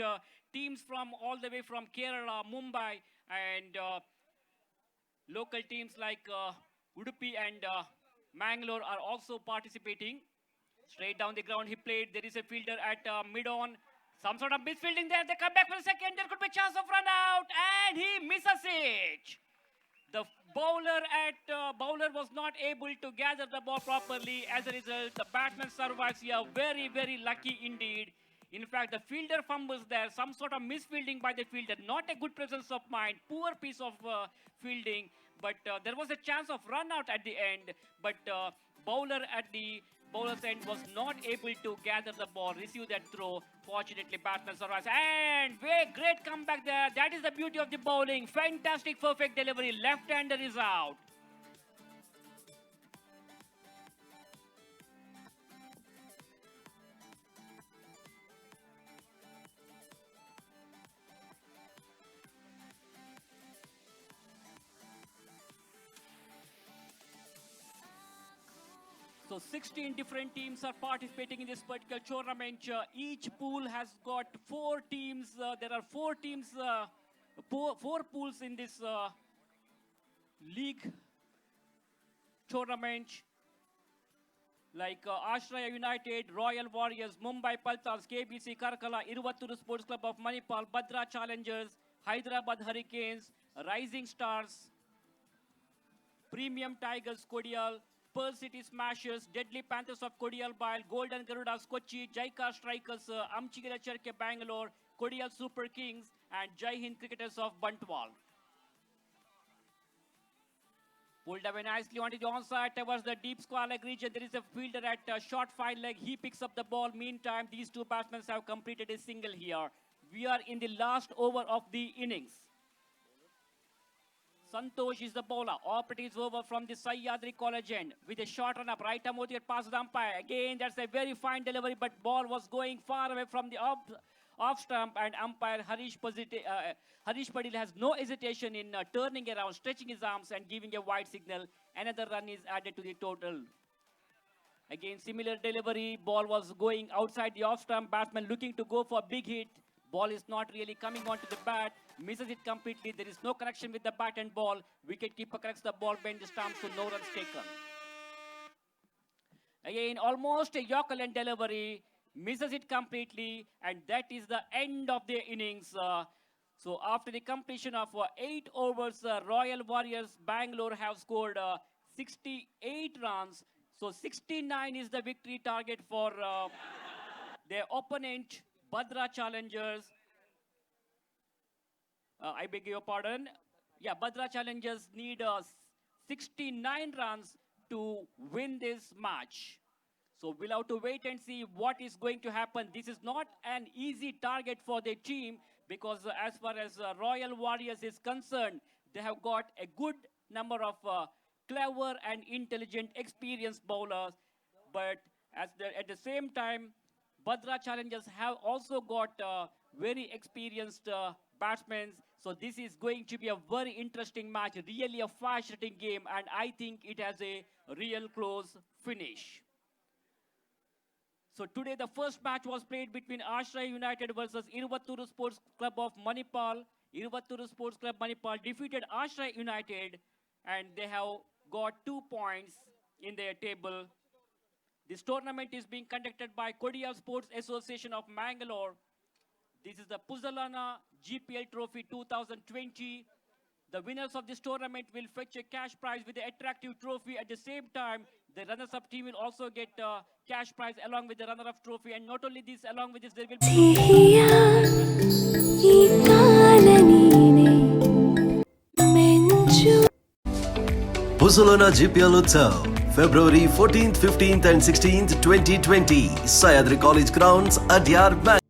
Teams from all the way from Kerala, Mumbai, and local teams like Udupi and Mangalore are also participating. Straight down the ground he played. There is a fielder at mid-on. Some sort of misfielding there. They come back for a second. There could be a chance of run out. And he misses it. The bowler was not able to gather the ball properly. As a result, the batsman survives here. Very, very lucky indeed. In fact, the fielder fumbles there. Some sort of misfielding by the fielder. Not a good presence of mind. Poor piece of fielding. But there was a chance of run out at the end. But bowler at the bowler's end was not able to gather the ball, receive that throw. Fortunately, batsman survives. And very great comeback there. That is the beauty of the bowling. Fantastic, perfect delivery. Left-hander is out. So So 16 different teams are participating in this particular tournament. Each pool has got 4 teams. There are 4 teams, 4 pools in this league tournament. Like Ashraya United, Royal Warriors, Mumbai Paltans, KBC Karkala, Iruvatturu Sports Club of Manipal, Bhadra Challengers, Hyderabad Hurricanes, Rising Stars, Premium Tigers Kodial, Pearl City Smashers, Deadly Panthers of Kodial Bile, Golden Garudas Kochi, Jaika Strikers, Amchigala Cherke Bangalore, Kodial Super Kings, and Jai Hind Cricketers of Bantwal. Pulled away nicely onto the onside towards the deep square leg region. There is a fielder at short 5 leg. He picks up the ball. Meantime, these 2 batsmen have completed a single here. We are in the last over of the innings. Santosh is the bowler. Operates over from the Sahyadri College end with a short run up. Right Amodi passes the umpire. Again, that's a very fine delivery, but ball was going far away from the off stump, and umpire Harish Padil has no hesitation in turning around, stretching his arms and giving a wide signal. Another run is added to the total. Again, similar delivery. Ball was going outside the off stump. Batsman looking to go for a big hit. Ball is not really coming onto the bat. Misses it completely. There is no connection with the bat and ball. Wicketkeeper corrects the ball behind the stump, so no runs taken. Again, almost a Yorker delivery. Misses it completely, and that is the end of the innings. So after the completion of 8 overs, Royal Warriors Bangalore have scored 68 runs. So 69 is the victory target for their opponent, Bhadra Challengers. I beg your pardon. Yeah, Bhadra Challengers need 69 runs to win this match. So we'll have to wait and see what is going to happen. This is not an easy target for the team because as far as Royal Warriors is concerned, they have got a good number of clever and intelligent, experienced bowlers. But at the same time, Bhadra Challengers have also got very experienced batsmen. So this is going to be a very interesting match, really a fast-hitting game, and I think it has a real close finish. So today the first match was played between Ashraya United versus Iruvatturu Sports Club of Manipal. Iruvatturu Sports Club Manipal defeated Ashraya United, and they have got 2 points in their table. This tournament is being conducted by Kodial Sports Association of Mangalore. This is the Puzzalana GPL Trophy 2020. The winners of this tournament will fetch a cash prize with the attractive trophy. At the same time, the runners-up team will also get cash prize along with the runner-up trophy. And not only this, along with this, there will be Puzzalana GPL Utsav, February 14th, 15th and 16th, 2020, Sahyadri College Grounds, Adyar, Bangalore.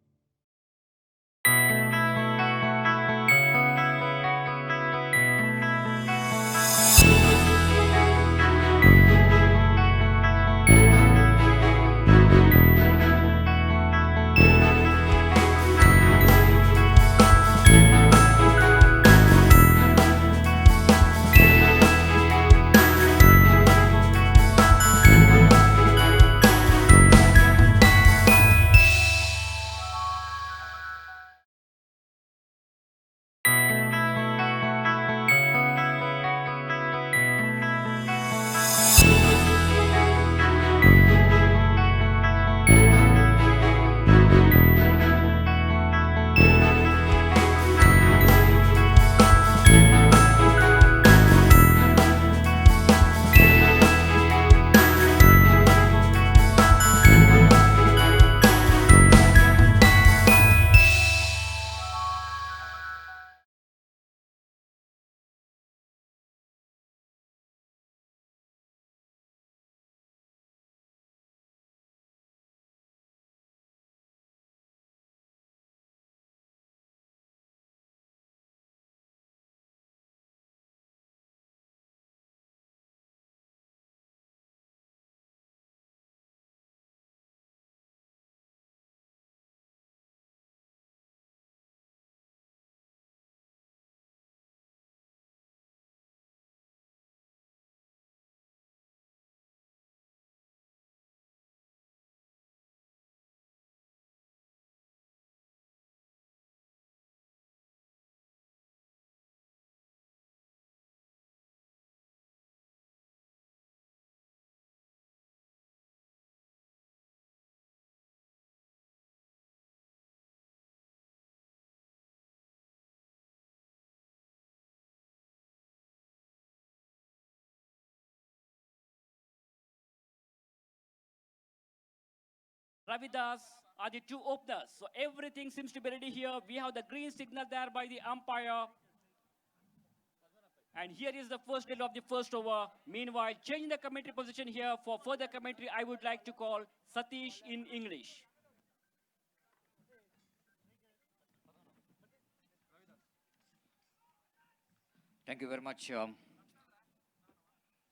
Ravidas are the two openers. So everything seems to be ready here. We have the green signal there by the umpire. And here is the first deal of the first over. Meanwhile, changing the commentary position here for further commentary, I would like to call Satish in English. Thank you very much,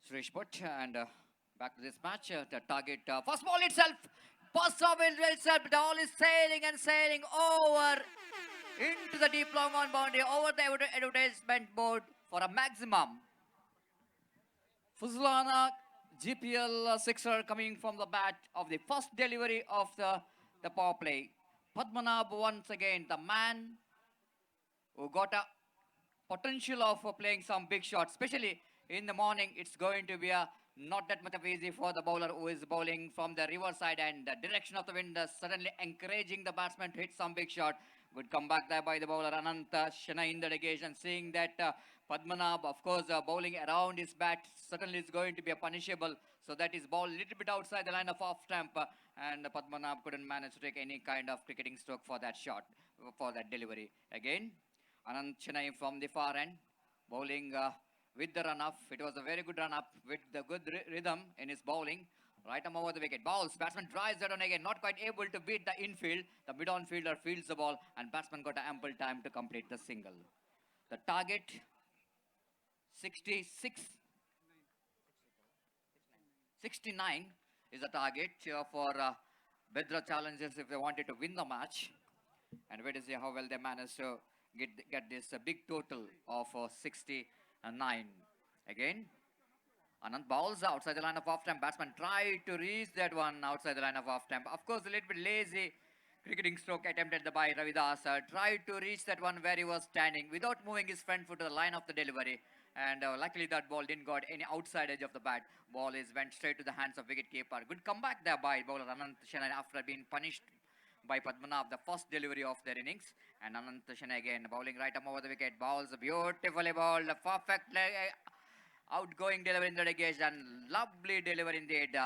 Suresh Bhatt. And back to this match, the target, first ball itself, first of itself, the ball is sailing and sailing over into the deep long on boundary, over the advertisement board for a maximum. Fuzlana GPL sixer coming from the bat of the first delivery of the power play. Padmanabh once again, the man who got a potential of playing some big shots, especially in the morning. It's going to be not that much of easy for the bowler who is bowling from the river side, and the direction of the wind suddenly encouraging the batsman to hit some big shot. Good comeback there by the bowler Anant Shena in the delegation, seeing that Padmanabh, of course, bowling around his bat certainly is going to be a punishable, so that is ball a little bit outside the line of off stump, and Padmanabh couldn't manage to take any kind of cricketing stroke for that shot, for that delivery. Again, Anant Chennai from the far end, bowling with the run-up. It was a very good run-up with the good rhythm in his bowling. Right arm over the wicket. Balls. Batsman drives that on again. Not quite able to beat the infield. The mid-on fielder fields the ball, and batsman got ample time to complete the single. The target, 69 is the target for Bedra Challengers if they wanted to win the match. And wait to see how well they managed to get this big total of 69. Again, Anant bowls outside the line of off-stump. Batsman tried to reach that one outside the line of off-stump. Of course, a little bit lazy cricketing stroke attempted by Ravidas. Tried to reach that one where he was standing without moving his front foot to the line of the delivery. And luckily that ball didn't got any outside edge of the bat. Ball went straight to the hands of wicketkeeper. Good comeback there by bowler Anant Shena after being punished by Padmanabh, the first delivery of their innings. And Anant Shena again bowling right arm over the wicket. Bowls beautifully bowled. Perfect outgoing delivery in the delegation. Lovely delivery indeed.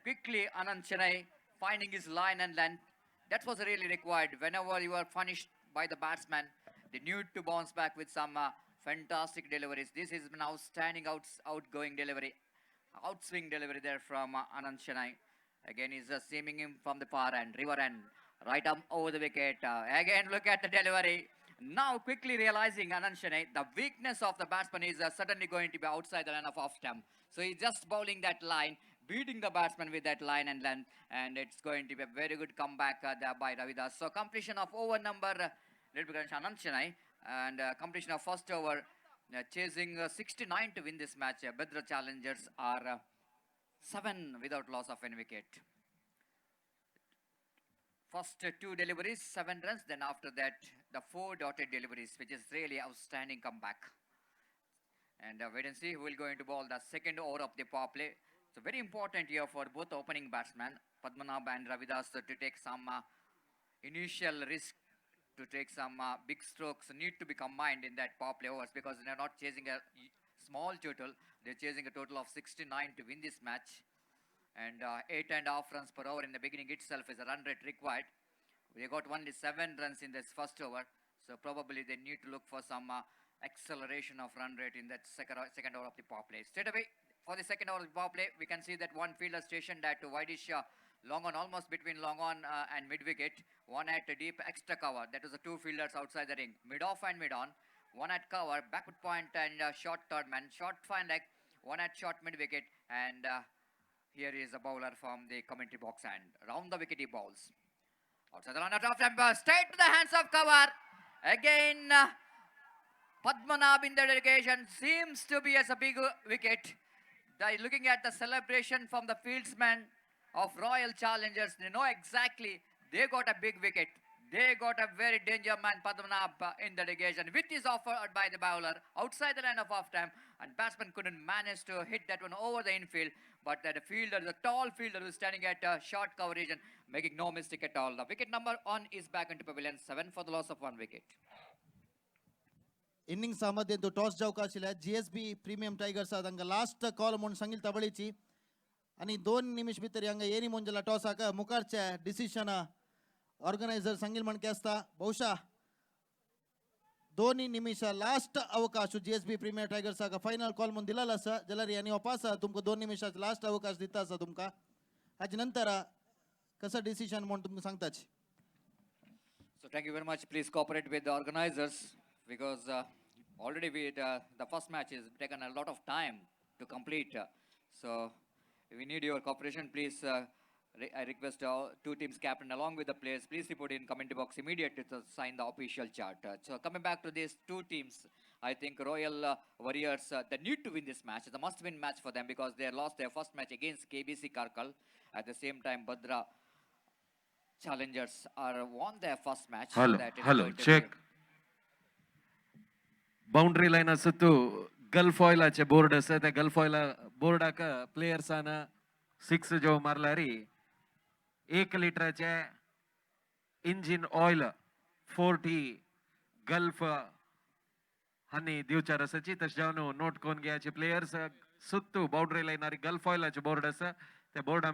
Quickly Anant Chennai finding his line and length. That was really required. Whenever you are punished by the batsman, they need to bounce back with some fantastic deliveries. This is an outstanding outgoing delivery. Outswing delivery there from Anant Chennai. Again, he's seaming him from the far end, river end. Right arm over the wicket. Again, look at the delivery. Now quickly realizing Anant Shena, the weakness of the batsman is suddenly going to be outside the line of off stump. So he's just bowling that line, beating the batsman with that line and length, and it's going to be a very good comeback there by Ravidas. So completion of over number, Anant Shena, and completion of first over, chasing 69 to win this match. Bedra Challengers are 7 without loss of any wicket. First 2 deliveries, 7 runs. Then after that, the 4 dotted deliveries, which is really outstanding comeback. And wait and see who will going to bowl the second over of the power play. So very important here for both opening batsmen, Padmanabh and Ravidas, to take some initial risk, to take some big strokes need to be combined in that power play overs, because they're not chasing a small total. They're chasing a total of 69 to win this match. And 8.5 runs per over in the beginning itself is a run rate required. They got only 7 runs in this first over, so probably they need to look for some acceleration of run rate in that second over of the power play. Straight away for the second over of the power play, we can see that one fielder stationed at widish long on, almost between long on and mid wicket. One at deep extra cover. That was the 2 fielders outside the ring, mid off and mid on. One at cover, backward point and short third man, short fine leg. One at short mid wicket, and here is a bowler from the commentary box, and round the wicket he bowls. Outside the line of off-stump, straight to the hands of cover. Again, Padmanabh in the delegation seems to be as a big wicket. Looking at the celebration from the fieldsmen of Royal Challengers, they know exactly they got a big wicket. They got a very danger man, Padmanabh, in the delegation, which is offered by the bowler outside the line of off-stump, and batsman couldn't manage to hit that one over the infield. But the fielder, the tall fielder who is standing at short cover region, making no mistake at all. The wicket number 1 is back into pavilion, 7 for the loss of 1 wicket. Inning ಸಾಮರ್ಥ್ಯ toss ಅವಕಾಶ ಇಲ್ಲ. GSB premium tigers ಆದಂಗ last column ಒಂದು ಸಂಗಿಲ್ ತಬಳಿಚಿ आणि 2 निमिष भितर हांगा येनी मोंजला टॉसाक मुखारचे decision organiser सांगील म्हण आसता बहुशः 2 निमिष लास्ट अवकाश जीएसबी प्रीमियर टायगर्साक फायनल कॉल म्हणून दिलेलो आसा जाल्यार यांनी वापस तुमका 2 निमिषाचा लास्ट अवकाश दिता आसा तुमका हाचे नंतर कसं डिसिशन म्हणून तुमका सांगताच. So thank you very much. Please cooperate with the organizers because already the first match is taken a lot of time to complete. So we need your cooperation. Please, I request two teams captain along with the players. Please report in commentary box immediately to sign the official chart. So coming back to these two teams, I think Royal Warriors they need to win this match. It's a must-win match for them because they lost their first match against KBC Karkal. At the same time, Badra Challengers are won their first match. Hello, that is hello, going to check. Boundary line असतो gulf ऑइलाचे board असा त्या gulf ऑइला बोर्डाक प्लेयर्साना 6 जो मारल्यारी 1 लिटराचे engine oil 40 gulf हानी दिवचार असाची तशें जावन note कोन घेयाचे players सुत्तू boundary लाईनारी gulf ऑइलाचे board असा त्या बोर्डा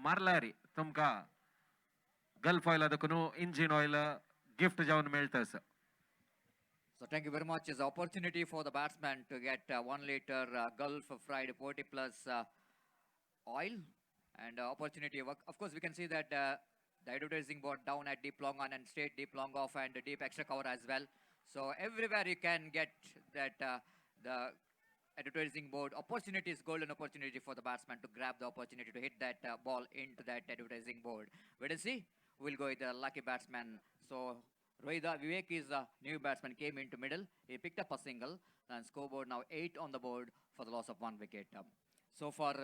मारल्यारी तुमका gulf ऑइला दखून engine oil gift जावन मेळटा असा. So thank you very much. It's an opportunity for the batsman to get 1 liter Gulf fried 40 plus oil and opportunity. Of course, we can see that the advertising board down at deep long on and straight deep long off and deep extra cover as well. So everywhere you can get that the advertising board opportunity is golden opportunity for the batsman to grab the opportunity to hit that ball into that advertising board. Wait and see. We'll go with the lucky batsman. So Rohida Vivek is a new batsman, came into middle. He picked up a single and scoreboard now 8 on the board for the loss of 1 wicket. So far,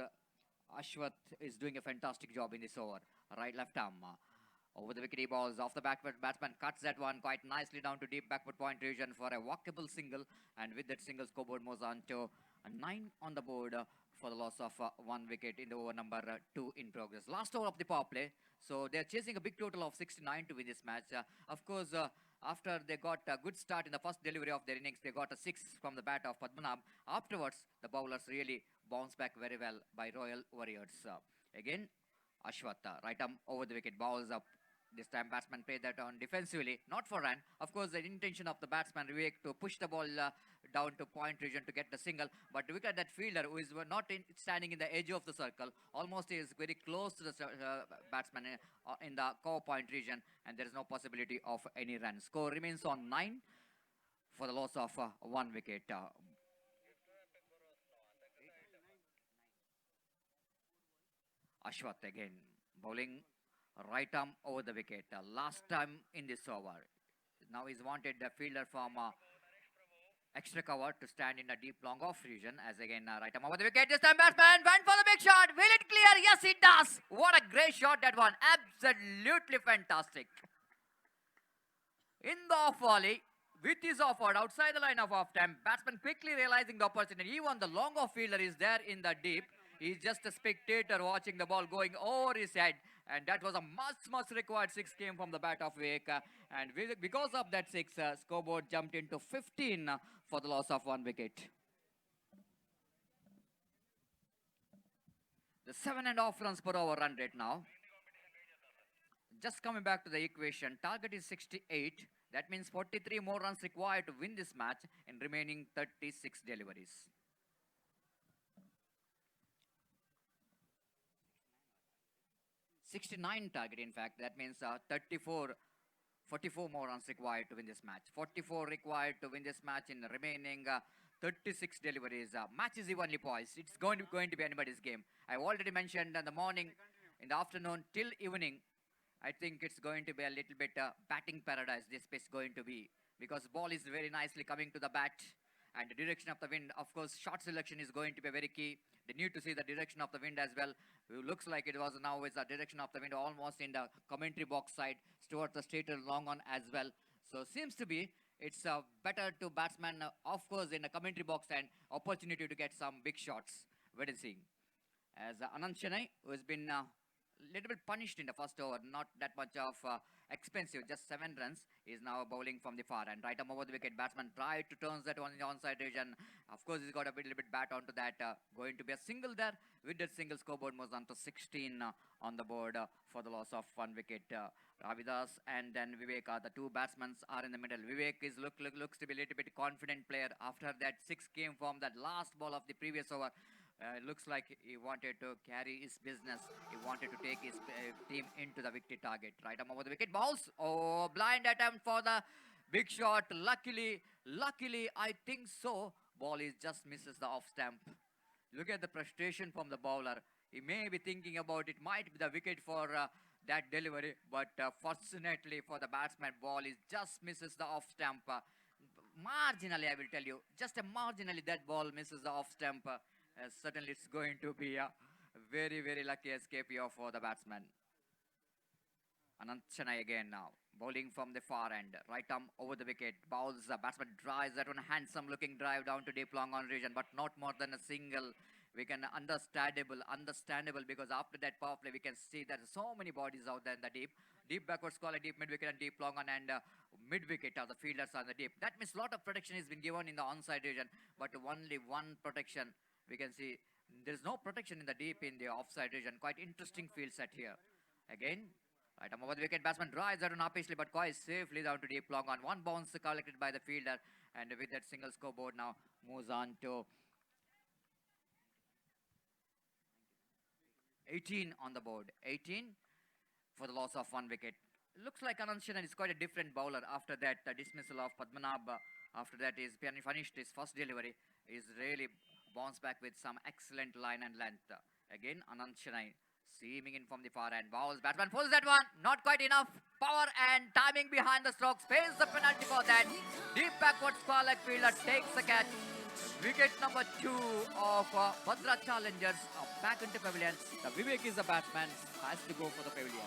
Ashwath is doing a fantastic job in this over. Right left arm. Over the wicket he balls off the backward batsman cuts that one quite nicely down to deep backward point region for a walkable single, and with that single scoreboard moves on to a 9 on the board for the loss of 1 wicket in the over number 2 in progress. Last over of the power play. So they're chasing a big total of 69 to win this match. Of course, after they got a good start in the first delivery of their innings, they got a 6 from the bat of Padmanabh. Afterwards, the bowlers really bounced back very well by Royal Warriors. Again, Ashwath, right arm over the wicket, bowls up. This time batsman played that on defensively, not for run. Of course, the intention of the batsman Vivek to push the ball down to point region to get the single. But look at that fielder who is not standing in the edge of the circle. Almost is very close to the batsman in the cover point region, and there is no possibility of any run. Score remains on 9 for the loss of 1 wicket. Ashwath again bowling right arm over the wicket. Last time in this over. Now he's wanted the fielder from extra cover to stand in a deep long off region as again right arm over the wicket. This time batsman went for the big shot. Will it clear? Yes, it does. What a great shot that one. Absolutely fantastic. In the off volley, with his offered outside the line of off time, batsman quickly realizing the opportunity. Even the long off fielder is there in the deep. He's just a spectator watching the ball going over his head. And that was a much required 6 came from the bat of Vivek. And because of that 6, scoreboard jumped into 15 for the loss of 1 wicket. The 7.5 runs per over run rate now. Just coming back to the equation, target is 68. That means 43 more runs required to win this match in remaining 36 deliveries. '69 target, in fact. That means 44 more runs required to win this match. 44 required to win this match in the remaining 36 deliveries. Match is evenly poised. It's going to be anybody's game. I've already mentioned in the morning, in the afternoon till evening, I think it's going to be a little bit batting paradise. This is going to be because ball is very nicely coming to the bat. And the direction of the wind, of course, shot selection is going to be very key. They need to see the direction of the wind as well. It looks like it was now is the direction of the wind almost in the commentary box side towards the straight and long on as well. So seems to be it's better to batsman, of course, in the commentary box and opportunity to get some big shots. Wait and see. As Anand Chennai, who has been little bit punished in the first over, not that much of expensive, just 7 runs. Is now bowling from the far and right arm over the wicket. Batsman tried to turn that one in the onside region. Of course, he's got a little bit bat onto that. Going to be a single there. With that single, scoreboard moves on to 16 on the board for the loss of 1 wicket. Ravidas and then Vivek are the two batsmen are in the middle. Vivek is looks to be a little bit confident player after that 6 came from that last ball of the previous over. Looks like he wanted to carry his business. He wanted to take his team into the victory target. Right arm over the wicket. Balls. Oh, blind attempt for the big shot. Luckily, I think so. Ball is just misses the off stump. Look at the frustration from the bowler. He may be thinking about it might be the wicket for that delivery, but fortunately for the batsman, ball is just misses the off stump. Marginally, I will tell you, just a marginally that ball misses the off stump. Certainly, it's going to be a very, very lucky escape here for the batsman. Anant Chennai again now. Bowling from the far end. Right arm over the wicket. Bowls. The batsman drives that one. Handsome looking drive down to deep long on region, but not more than a single. We can understandable because after that power play, we can see that so many bodies out there in the deep backwards call, a deep mid wicket and deep long on and mid wicket are the fielders on the deep. That means a lot of protection has been given in the onside region, but only one protection. We can see there is no protection in the deep in the offside region. Quite interesting field set here. Again, right arm over the wicket. Batsman drives that one upishly, but quite safely down to deep long on. One bounce collected by the fielder, and with that single scoreboard now moves on to 18 on the board. 18 for the loss of 1 wicket. Looks like Anand Chennai is quite a different bowler after that dismissal of Padmanabh. After that, he's finished his first delivery. He's really bounced back with some excellent line and length. Again, Anand Chennai seaming in from the far end. Bowls. Batsman pulls that one. Not quite enough power and timing behind the strokes. Pays the penalty for that. Deep backwards Squalak fielder takes the catch. Wicket number 2 of Bhadra Challengers back into pavilion. The Vivek is the batsman, has to go for the pavilion.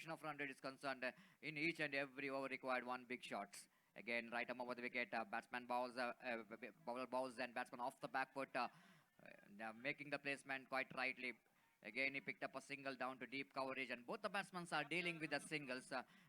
completion of run rate is concerned, in each and every over required one big shots. Again, right arm over the wicket, batsman bowls, bowler bowls and batsman off the back foot, making the placement quite rightly. Again, he picked up a single down to deep coverage, and both the batsmen are dealing with the singles.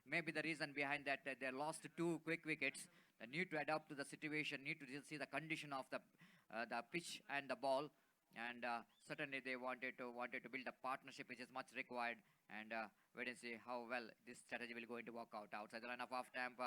Maybe the reason behind that, they lost two quick wickets. They need to adapt to the situation, need to see the condition of the pitch and the ball. And certainly they wanted to build a partnership which is much required, and wait and see how well this strategy will going to work out. Outside the line of off stamp,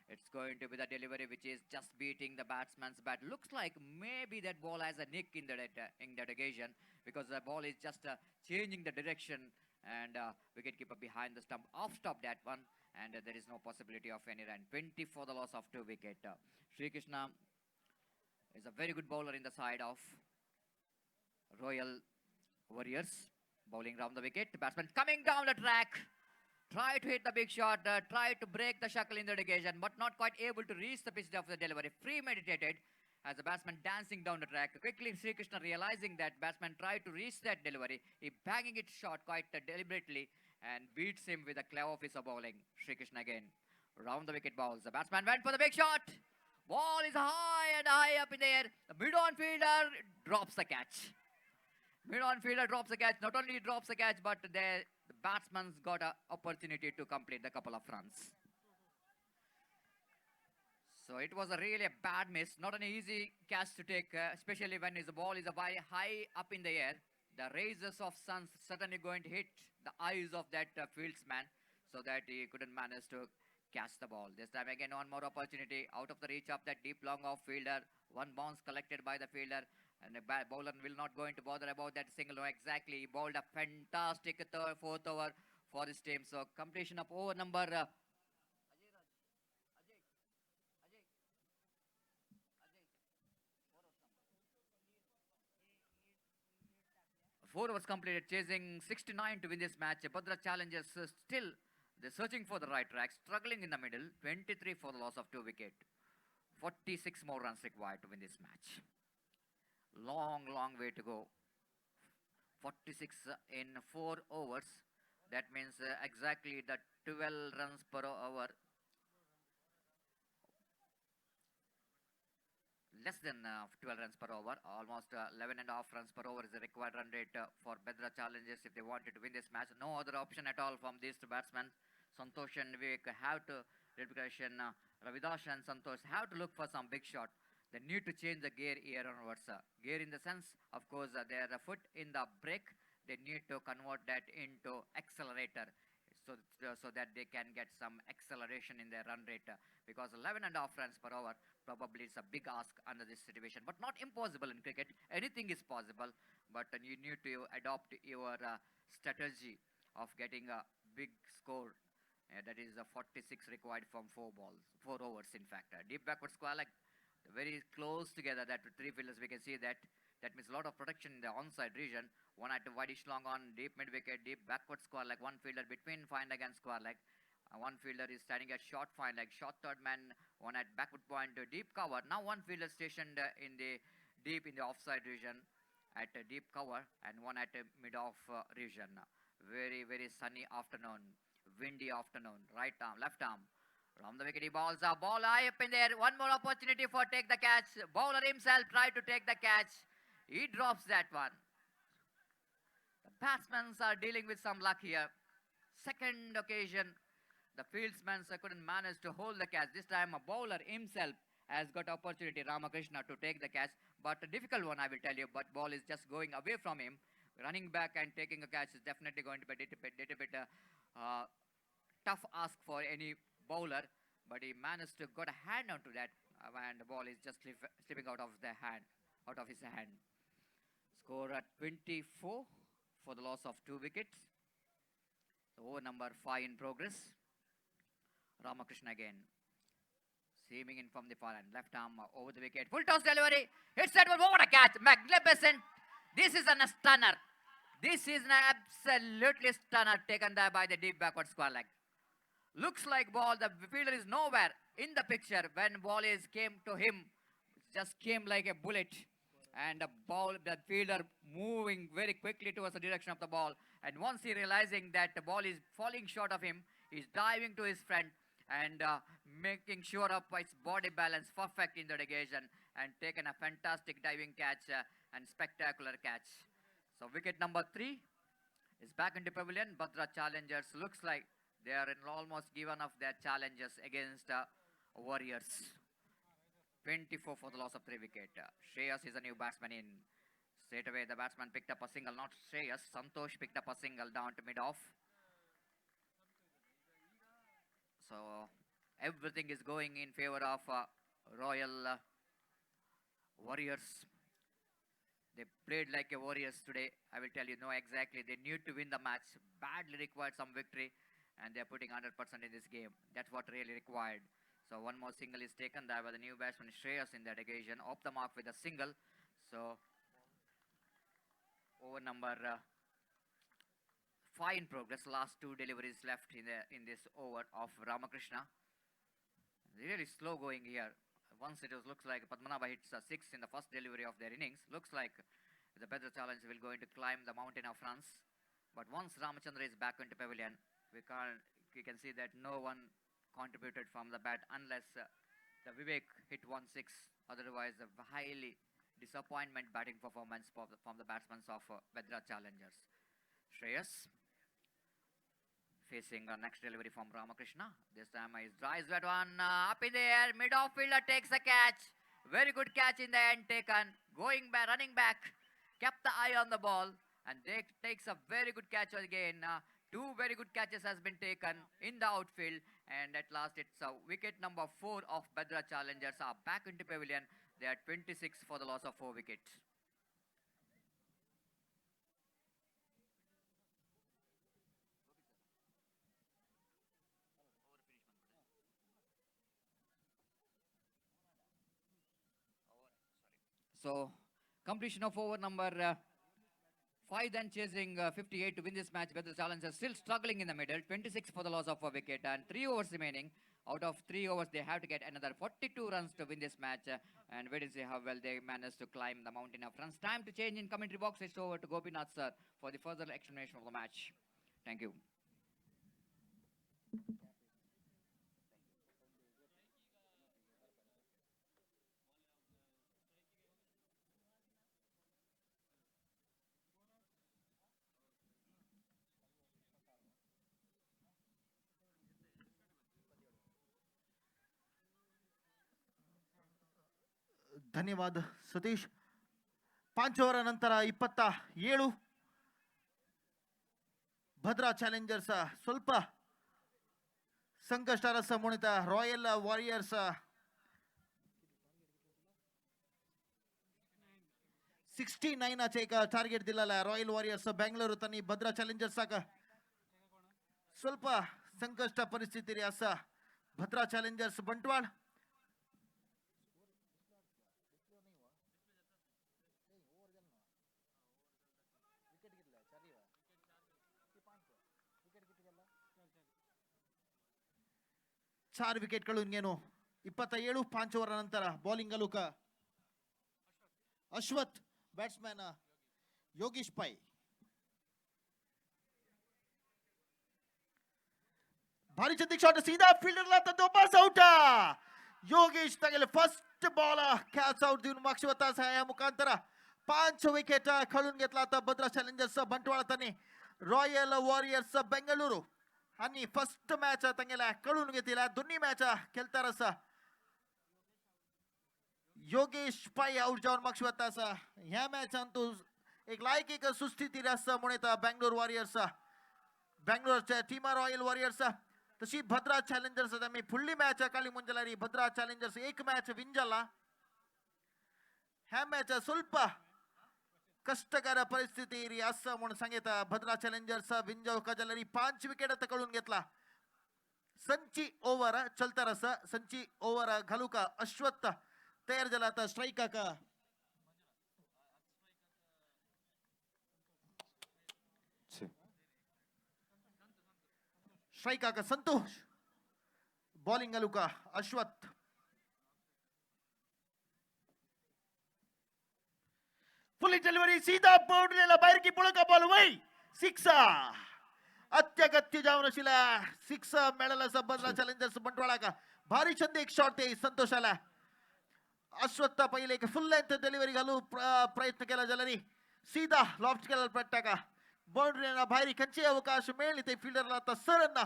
it's going to be the delivery which is just beating the batsman's bat. Looks like maybe that ball has a nick in that occasion, because the ball is just changing the direction, and wicketkeeper behind the stump off stop that one, and there is no possibility of any run. 20 for the loss of 2 wicket. Sri Krishna is a very good bowler in the side of Royal Warriors, bowling round the wicket. Batsman coming down the track, try to hit the big shot, try to break the shackle in the occasion, but not quite able to reach the pitch of the delivery. Premeditated as the batsman dancing down the track. Quickly, Sri Krishna realizing that batsman tried to reach that delivery, he banging it short quite deliberately and beats him with a clever piece of bowling. Sri Krishna again, round the wicket bowls. The batsman went for the big shot. Ball is high and high up in the air. The mid-on fielder drops the catch. Mid-on fielder drops the catch. Not only drops the catch, but the batsman's got an opportunity to complete the couple of runs. So it was a really a bad miss. Not an easy catch to take, especially when his ball is very high up in the air. The rays of sun certainly going to hit the eyes of that fieldsman, so that he couldn't manage to catch the ball. This time again, one more opportunity out of the reach of that deep long off fielder. One bounce collected by the fielder. And the bowler will not going to bother about that single. No, exactly. He bowled a fantastic fourth over for his team. So completion of over number 4 was completed, chasing 69 to win this match. Bhadra Challengers still they're searching for the right track, struggling in the middle. 23 for the loss of 2 wicket. 46 more runs required to win this match. Long way to go. 46 in 4 overs. That means exactly the 12 runs per hour. Less than 12 runs per over. Almost 11 and a half runs per over is the required run rate for Bhadra Challengers if they wanted to win this match. No other option at all from these two batsmen. Santosh and Vivek have to, Ravidash and Santosh have to look for some big shot. They need to change the gear here onwards. Gear in the sense, of course, their foot in the brake, they need to convert that into accelerator, so that they can get some acceleration in their run rate. Because 11 and a half runs per hour, probably it's a big ask under this situation, but not impossible in cricket. Anything is possible, but you need to adopt your strategy of getting a big score. That is 46 required from 4 overs, in fact. Deep backward square leg, very close together, that 3 fielders, we can see that. That means a lot of protection in the onside region. One at wideish long on, deep mid wicket, deep backward square leg. One fielder between fine leg and square leg. One fielder is standing at short fine leg, short third man, one at backward point, deep cover. Now one fielder stationed in the deep in the offside region at deep cover, and one at mid off region. Very sunny afternoon, windy afternoon. Right arm, left arm. From the wicket, he balls a ball high up in there. One more opportunity for take the catch. Bowler himself tried to take the catch. He drops that one. The batsmen are dealing with some luck here. Second occasion, the fieldsmen couldn't manage to hold the catch. This time, a bowler himself has got opportunity, Ramakrishna, to take the catch. But a difficult one, I will tell you. But ball is just going away from him. Running back and taking a catch is definitely going to be a little bit tough ask for any bowler, but he managed to got a hand onto that, and the ball is just slipping out of his hand. Score at 24 for the loss of 2 wickets. So over number 5 in progress. Ramakrishna again, seaming in from the far end, left arm over the wicket, full toss delivery, hits that one. What a catch, magnificent. This is a stunner. This is an absolutely stunner taken there by the deep backward square leg. Looks like ball, the fielder is nowhere in the picture when ball came to him. It just came like a bullet. And the ball, the fielder moving very quickly towards the direction of the ball. And once he realizing that the ball is falling short of him, he's diving to his front and making sure of its body balance perfect in the negation and taken a fantastic diving catch and spectacular catch. So wicket number 3 is back into pavilion. Bhadra Challengers looks like they are almost given up their challenges against Warriors. 24 for the loss of 3 wicket. Shreyas is a new batsman in. Straight away the batsman picked up a single, not Shreyas. Santosh picked up a single down to mid-off. So everything is going in favor of Royal Warriors. They played like a Warriors today. I will tell you, no, exactly. They need to win the match. Badly required some victory, and they're putting 100% in this game. That's what really required. So one more single is taken there by the new batsman Shreyas in that occasion. Off the mark with a single. So over number 5 in progress. Last 2 deliveries left in this over of Ramakrishna. Really slow going here. Once it looks like Padmanabha hits a 6 in the first delivery of their innings. Looks like the Bhadra Challenge will going to climb the mountain of runs. But once Ramachandra is back into pavilion, we can see that no one contributed from the bat unless the Vivek hit 1-6. Otherwise, a highly disappointment batting performance from the batsmen of Bhadra Challengers. Shreyas facing next delivery from Ramakrishna. This time he drives that one up in the air. Mid-off fielder takes the catch. Very good catch in the end taken. Going back, running back. Kept the eye on the ball. And takes a very good catch again. 2 very good catches has been taken in the outfield. And at last it's wicket number 4 of Bhadra Challengers are back into pavilion. They are 26 for the loss of 4 wickets. So, completion of over number 5 then chasing 58 to win this match. But the Challengers still struggling in the middle. 26 for the loss of a wicket and 3 overs remaining. Out of 3 overs, they have to get another 42 runs to win this match. And wait and see how well they manage to climb the mountain of runs. Time to change in commentary box. It's over to Gopinath sir for the further explanation of the match. Thank you. ಧನ್ಯವಾದ Satish. 5 over ನಂತರ 27 Bhadra Challengers ಸ್ವಲ್ಪ ಸಂಕಷ್ಟರಸ ಮುಣಿತ royal warriors 69 आचे एक target दिलेला royal Warriors Bengaluru तनी भद्रा challengers ಸ್ವಲ್ಪ ಸಂಕಷ್ಟ ಪರಿಸ್ಥಿತಿ ರೀ ಅಸ ಭದ್ರಾ ಚಾಲೆಂಜರ್ಸ್ ಬಂಟ್ವಾಳ चार विकेट इंगेनु 27 5 ओवर नंतर बॉलिंग अलूक अश्वथ बैट्समैन योगेश पै भारी चंदिक शॉट सीधा फील्डर ला तंदो बस आउट योगेश तगले फर्स्ट बॉल कॅच आउट देऊन माक्षवता सहाया मुखांतर 5 विकेट खेळून घेतला आता भद्रा चॅलेंजर्स बंटवाळ तने रॉयल वॉरियर्स बेंगळूरू आणि फर्स्ट मॅच तंगेला कळून घेतला दोन्ही मॅच खेळतारस योगेश पै आउट जाऊन माक्षवतास ह्या मॅच अंतू एक लायकीक सुस्थिती रस म्हणत बेंगळूर वॉरियर्स बेंगळूरच्या टीम रॉयल वॉरियर्स तशी भद्रा चॅलेंजर्स आम्ही फुल्ली मॅच काली ಮುಂಜಾನೆ भद्रा चॅलेंजर्स एक मॅच विंजला ह्या मॅच ಸ್ವಲ್ಪ कष्टकर परिस्थिती री असं म्हणून सांगित भद्रा चॅलेंजर्स विंजव कजलरी 5 विकेट तकळून घेतला संची ओव्हर चलता रस संची ओव्हर घालू का अश्वथ तयार झाला आता स्ट्राईक का स्ट्राईक का संतोष बॉलिंग घालू का अश्वथ डिलिव्हरी सीधा बाउंड्रीला बाहेर की पुढं का बॉल वय 6 अत्यागत्य जाऊन अशिला 6 मिळाला संबंधला चॅलेंजर्स बंटवाळा का भारी छंद एक शॉट ते संतोषाला अश्वत्थ पहिले एक फुल लेंथ डिलिव्हरी घालू प्रयत्न केला जलरी सीधा लॉफ्ट केला पट्टा का बाउंड्रीला बाहेर कंचे अवकाश मिळेल ते फील्डरला आता सरನ್ನ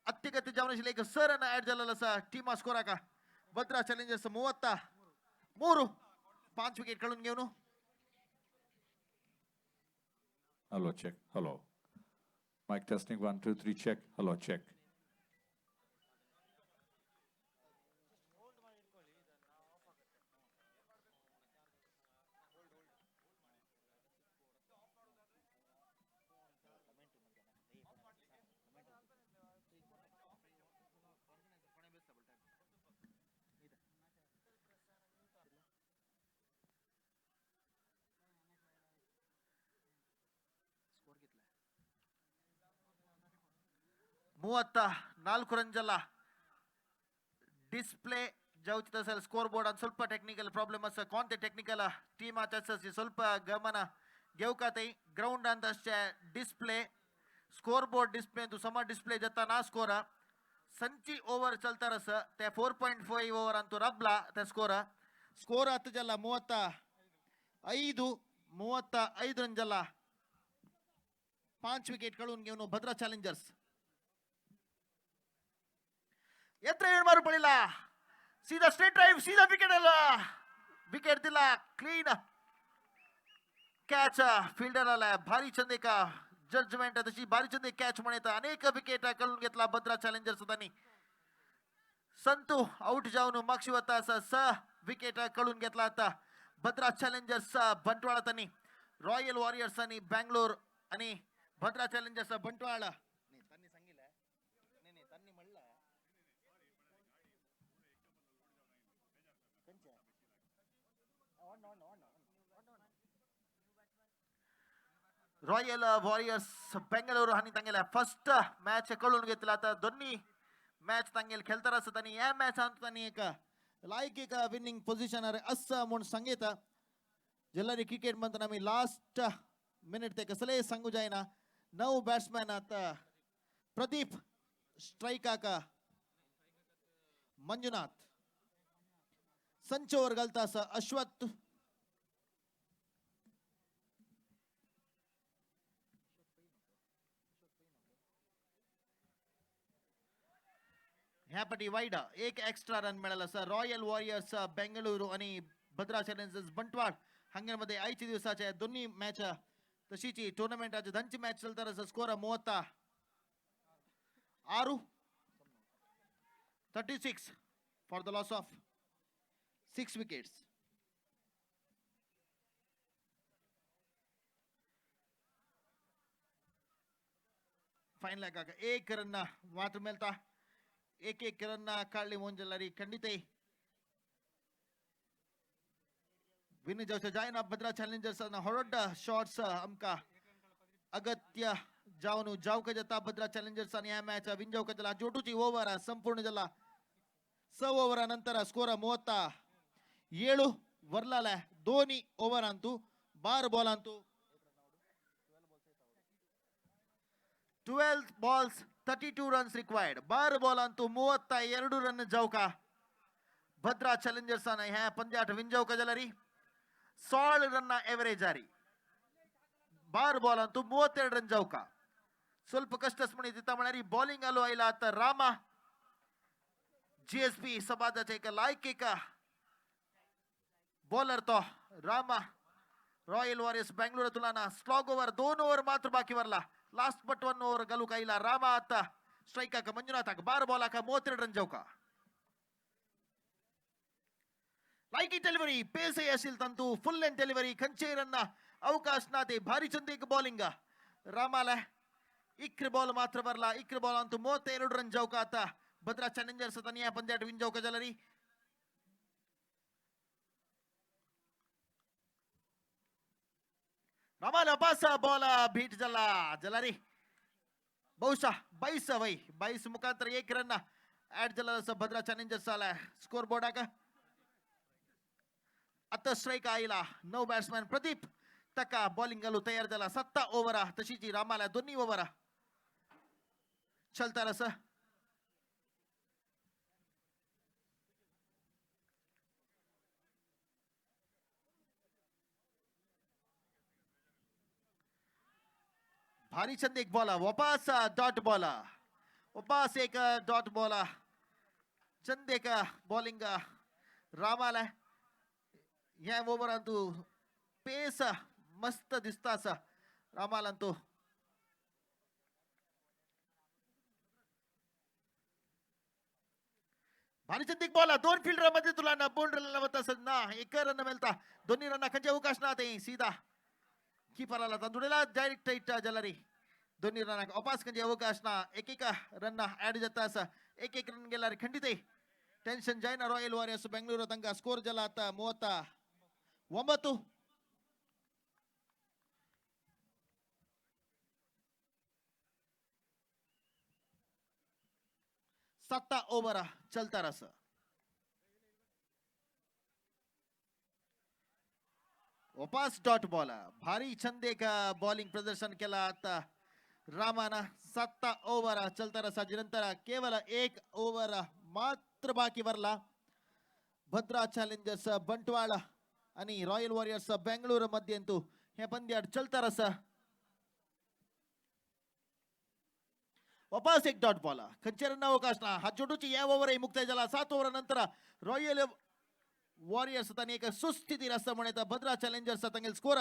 ಅತ್ಯಗತ್ಯ ಜಾವನಶೀಲ ಈಗ ಸರ್ ಆಡ್ ಜಲ್ಲಲ್ಲ ಸ ಟೀಮ್ ಸ್ಕೋರ್ ಆಗ ಭದ್ರಾ ಚಾಲೆಂಜರ್ಸ್ 33 5 ವಿಕೆಟ್ ಗಳನ್ನು ಗೆವನು Hello, check. Hello. Mic testing 1, 2, 3, check. Hello, check. ಮೂವತ್ತ 4 ರನ್ಜಲ್ಲ ಡಿಸ್ಪ್ಲೇ ಜಾವುಚಿತ ಸರ್ ಸ್ಕೋರ್ ಬೋರ್ಡ್ ಅಂತ ಸ್ವಲ್ಪ ಟೆಕ್ನಿಕಲ್ ಪ್ರಾಬ್ಲಮ್ ಅಸ ಕಾಂತೆ ಟೆಕ್ನಿಕಲ್ ಟೀಮ್ ಆಚರಿಸಿ ಸ್ವಲ್ಪ ಗಮನ ಗೆವಕಾತೈ ಗ್ರೌಂಡ್ ಅಂತಷ್ಟೇ ಡಿಸ್ಪ್ಲೇ स्कोर बोर्ड डिस्प्ले तो समा डिस्प्ले जता ना स्कोर संची ओवर चलता रस ते 4.5 ओवर अंतु रबला ते स्कोर हत्तु जल्ला 35 रन जल्ला 5 विकेट ಗಳು ಗೆವನು ಭದ್ರಾ ಚಾಲೆಂಜರ್ಸ್ ಎತ್ರ ಏನು ಮಾರು ಪಡಿಲ್ಲ सीधा स्ट्रेट ड्राइव सीधा विकेट ಅಲ್ಲ विकेट दिला क्लीन कैच फील्डर ಅಲ್ಲ ಭಾರಿ ಚಂದಿಕ जजमेंट तशी भारी चंद कॅच म्हणत अनेक विकेट कळून घेतला भद्रा चॅलेंजर्स त्यांनी संतू आउट जाऊन मागशिवता स विकेट कळून घेतला आता भद्रा चॅलेंजर्स बंटवाळा त्यांनी रॉयल वॉरियर्स आणि बँगलोर आणि भद्रा चॅलेंजर्स बंटवाळा त्यांनी सांगितलं नाही त्यांनी म्हणलं रॉयल वॉरियर्स बेंगळुरू हानी तांगेला फर्स्ट मॅच कळून घेतला आता दोन्ही मॅच तांगेल खेळताना असताना या मॅच आणताना एक लायक एक विनिंग पोझिशन आहे असं म्हणून सांगितलं जल्लारी क्रिकेट म्हणताना मी लास्ट मिनिट ते कसले सांगू जाईना 9 बॅट्समॅन आता प्रदीप स्ट्राइक का मंजुनाथ संचवर घालता असं अश्वत्थ ह्यापटी वाईड एक एक्स्ट्रा रन मिळाला सर रॉयल वॉरियर्स बेंगळुरू आणि भद्रा चॅलेंजर्स बंटवाळ हंगेमध्ये आजच्या दिवसाच्या दोन्ही मॅच तशीची टूर्नामेंट आज धनची मॅच चलता score 36 for the loss of 6 wickets final एक रन मात्र मिळता एक रन काढली मोंजलारी खंडित विनय जाऊच्या जायना भद्रा चॅलेंजर्स हॉरड शॉट्स आमका अगत्य जाऊन जाऊक जता भद्रा चॅलेंजर्स आणि ह्या मॅच विंजाऊक जला जोटूची ओव्हर संपूर्ण जला 6 ओव्हर नंतर स्कोर 37 वरला दोन्ही ओव्हर अंतू 12 ball Antu 12 balls 32 runs required 12 ball Antu 32 run जाऊका भद्रा चॅलेंजर्स ह्या पंद्याट विंजाऊक जलरी 16 रन एवरेज आरी 12 बॉल अंतू 32 रन जाऊका ಸ್ವಲ್ಪ ಕಷ್ಟಸ್ ಮಣಿ ದಿತ್ತ ಮಣರಿ ಬೌಲಿಂಗ್ ಅಲ್ಲೋ ಇಲ್ಲ ಅಂತ ರಾಮ जीएसपी सभाचा एक लायक एक बॉलर तो राम रॉयल वॉरियर्स बेंगळुरू तुलाना स्लॉग ओव्हर 2 ओव्हर मात्र बाकी वरला लास्ट बट 1 ओव्हर गलू काईला राम आता स्ट्राइक का मंजुनाथ 12 बॉल 32 रन जाऊका लायकी डिलिव्हरी पेस असेल तंतू फुल लेंथ डिलिव्हरी खंचे रन अवकाश ना ते भारी चंद एक बॉलिंग रामाला इक्र बॉल मात्र बरला इक्र बॉल अंतू 32 रन जाऊका आता भद्रा चॅलेंजर्स तनिया पंद्याट विन जाऊका जलरी रामाला पास बॉल बीट जला जलारी बहुशः 22 मुखांतर 1 रन ऍड जला भद्रा चॅलेंजर्स आला स्कोर बोर्ड का आता स्ट्राइक आईला 9 बॅट्समॅन प्रदीप तका बॉलिंग घालू तयार झाला 7 ओव्हर तशी जी रामाला दोन्ही ओव्हर चलता रस भारी चंद एक बॉला वापस डॉट बॉला वापस एक डॉट बॉला चंद एक बॉलिंग रामाला या ओव्हर अंतू पेस मस्त दिसताच रामाला अंतू भारी चंद एक बॉला दोन फिल्डर मध्ये तुला ना बाउंड्रीला लावत असत ना एक रन मिळता दोन्ही रन खंचे अवकाश ना ते सीधा कीपरला तंदुडेला डायरेक्ट हिट जलरी दोन्ही रन वापस खंचे अवकाश ना एक रन ऍड जातास एक रन गेला खंडित ಟೆನ್ಷನ್ ಜೈನ ರಾಯಲ್ ವಾರಿಯರ್ಸ್ ಬೆಂಗಳೂರು ತಂಗ ಸ್ಕೋರ್ ಜಲ ಆತ 39 7 ओव्हर चलता रस वापस डॉट बॉल भारी छंदे का बॉलिंग प्रदर्शन केला आता रामाना 7 ओव्हर चलता रसाची नंतर केवळ 1 ओव्हर मात्र बाकी भरला भद्रा चॅलेंजर्स बंटवाळ आणि रॉयल वॉरियर्स बेंगळूर मध्ये अंतू हे पंद्याड चलता रस वापस एक डॉट बॉल खंचेरನ್ನ ಅವಕಾಶ ಹಚ್ಚೊಡುಚಿ ಯಾವ ಓವರ್ ಮುಕ್ತಾಯ ಜಲ 7 ಓವರ್ ನಂತರ ರಾಯಲ್ ವಾರಿಯರ್ಸ್ ತನ್ನ ಏಕ ಸುಸ್ಥಿತಿ ರಸ ಮಣಿತ ಭದ್ರಾ ಚಾಲೆಂಜರ್ಸ್ ತಂಗೆಲ್ ಸ್ಕೋರ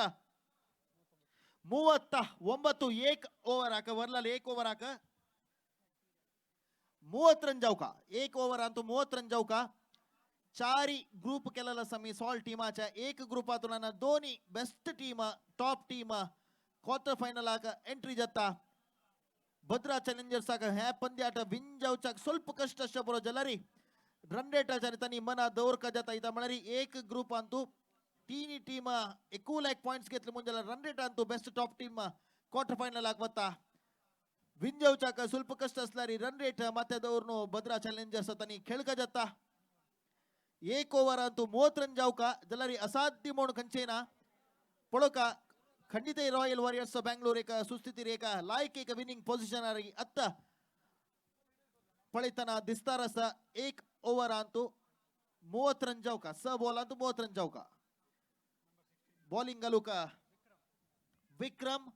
39 एक ओव्हर आका वरला 1 ओव्हर आका 30 रन जाऊ का 1 ओव्हर अंतू 30 रन जाऊ का चारी ग्रुप केलेला समी सॉल टीमाच्या एक ग्रुपातून दोन्ही best team top team quarter final आका एंट्री जाता भद्रा चॅलेंजर्स ह्या पंद्याट विंजावच्या स्वल्प कष्ट बरो जलारी रन रेट तनी मना दौर का जाता इथं म्हणणारी एक ग्रुप अंतू तिन्ही टीम एकूण 1 पॉइंट्स घेतले म्हणजे रन रेट अंतू best top team quarter final वता विंजावच्या स्वल्प कष्ट असणारी रन रेट माते दौरनो भद्रा चॅलेंजर्स तनी खेळ का जाता 1 ओव्हर अंतू 30 रन जाऊ का जलारी असाध्य म्हणून खंचेना पळो का खंडित रॉयल वॉरियर्स बेंगळूर एक सुस्थिती एक लायक एक विनिंग पोझिशन अत्त पळितना दिसतारस 1 ओव्हर अंतू 30 रन जाऊ का स बॉल अंतू 30 रन जाऊ का बॉलिंग घालू का विक्रम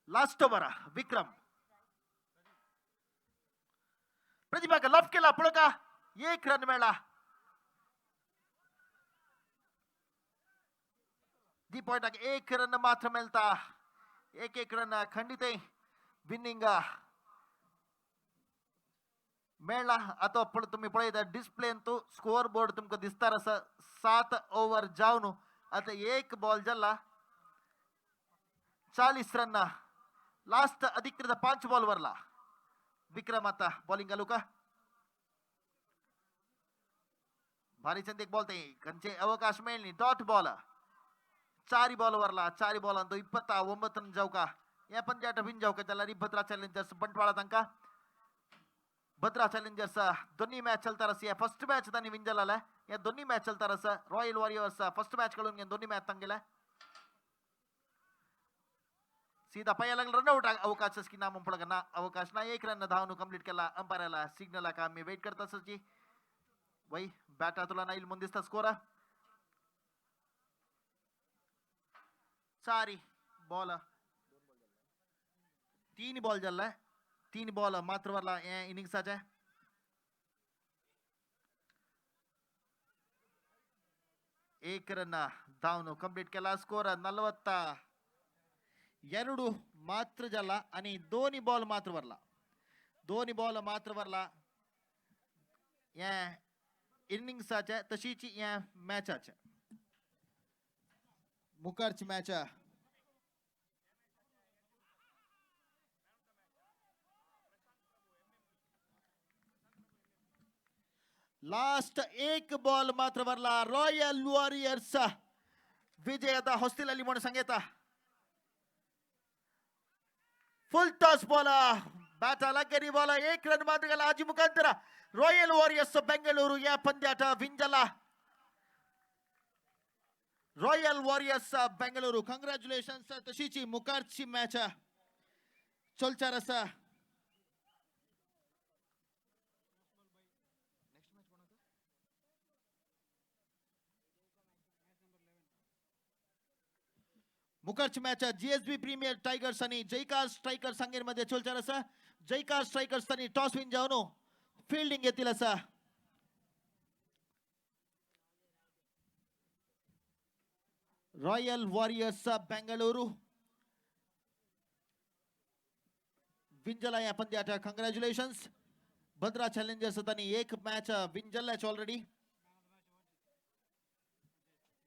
लास्ट ओव्हर विक्रम प्रतिभा का लॉफ केला पुढं का 1 रन मिळाला दी पॉइंट 1 रन मात्र मिळता 1 रन खंडित विनिंग मेळला आता तुम्ही पळयता डिस्प्ले अंतू स्कोर बोर्ड तुमका दिसतार 7 ओव्हर जाऊन आता 1 बॉल जल्ला 40 रन लास्ट अधिकृत 5 बॉल वरला विक्रम आता बॉलिंग घालू का भारी चंद एक बॉल ते कंचे अवकाश मिळणी डॉट बॉल 4 बॉल वरला 4 बॉल अंतू 29 रन जाऊ का या पंजाट विन जाऊ का त्याला भद्रा चॅलेंजर्स बंटवाळा तंका भद्रा चॅलेंजर्स दोन्ही मॅच चलता रस या फर्स्ट मॅच त्यांनी विन झाला या दोन्ही मॅच चलता रस रॉयल वॉरियर्स फर्स्ट मॅच कडून दोन्ही मॅच तंगेला सीधा पाया लगल रन आउट अवकाश की नाम पड़गा ना अवकाश ना 1 रन धावनु कंप्लीट केला अंपायरला सिग्नल का मी वेट करता सची वही बैटा तुला ना इल मुंदिस्ता स्कोर 4 बॉल 3 बॉल जल्ला 3 बॉल मात्र वरला इनिंग्साच्या एक रन धावनु कंप्लीट केला स्कोर 42 मात्र झाला आणि दोन्ही बॉल मात्र वरला या इनिंग्साच्या तशीची या मॅचाच्या मुकारची मॅच लास्ट एक बॉल मात्र भरला रॉयल वॉरियर्स विजयात ಹೊಸ್ತಿಲಲ್ಲಿ म्हणून सांगेता फुल टॉस बॉल ಬ್ಯಾಟ್ ಲಗ್ಗರಿ ಬಾಲ್ 1 ರನ್ ಮಾತ್ರಗಳ ಆಜಿ ಮುಖಾಂತರ ರಾಯಲ್ ವಾರಿಯರ್ಸ್ ಬೆಂಗಳೂರು या पंद्याट विंजला रॉयल वॉरियर्स बेंगळुरू कंग्रॅच्युलेशन्स तशीची मुखारची मॅच चलचार आसा मुखारची मॅच जीएसबी प्रीमियर टायगर्स आणि जयकार स्ट्रायकर्स सांगेर मध्ये चलचार आसा जयकार स्ट्रायकर्स तांणी टॉस विन जावन फील्डिंग घेतली आसा रॉयल वॉरियर्स बेंगळुरू विंजला या पंद्याट कंग्रॅच्युलेशन्स भद्रा चॅलेंजर्स तांणी एक मॅच विन जाल्ल्याच ऑलरेडी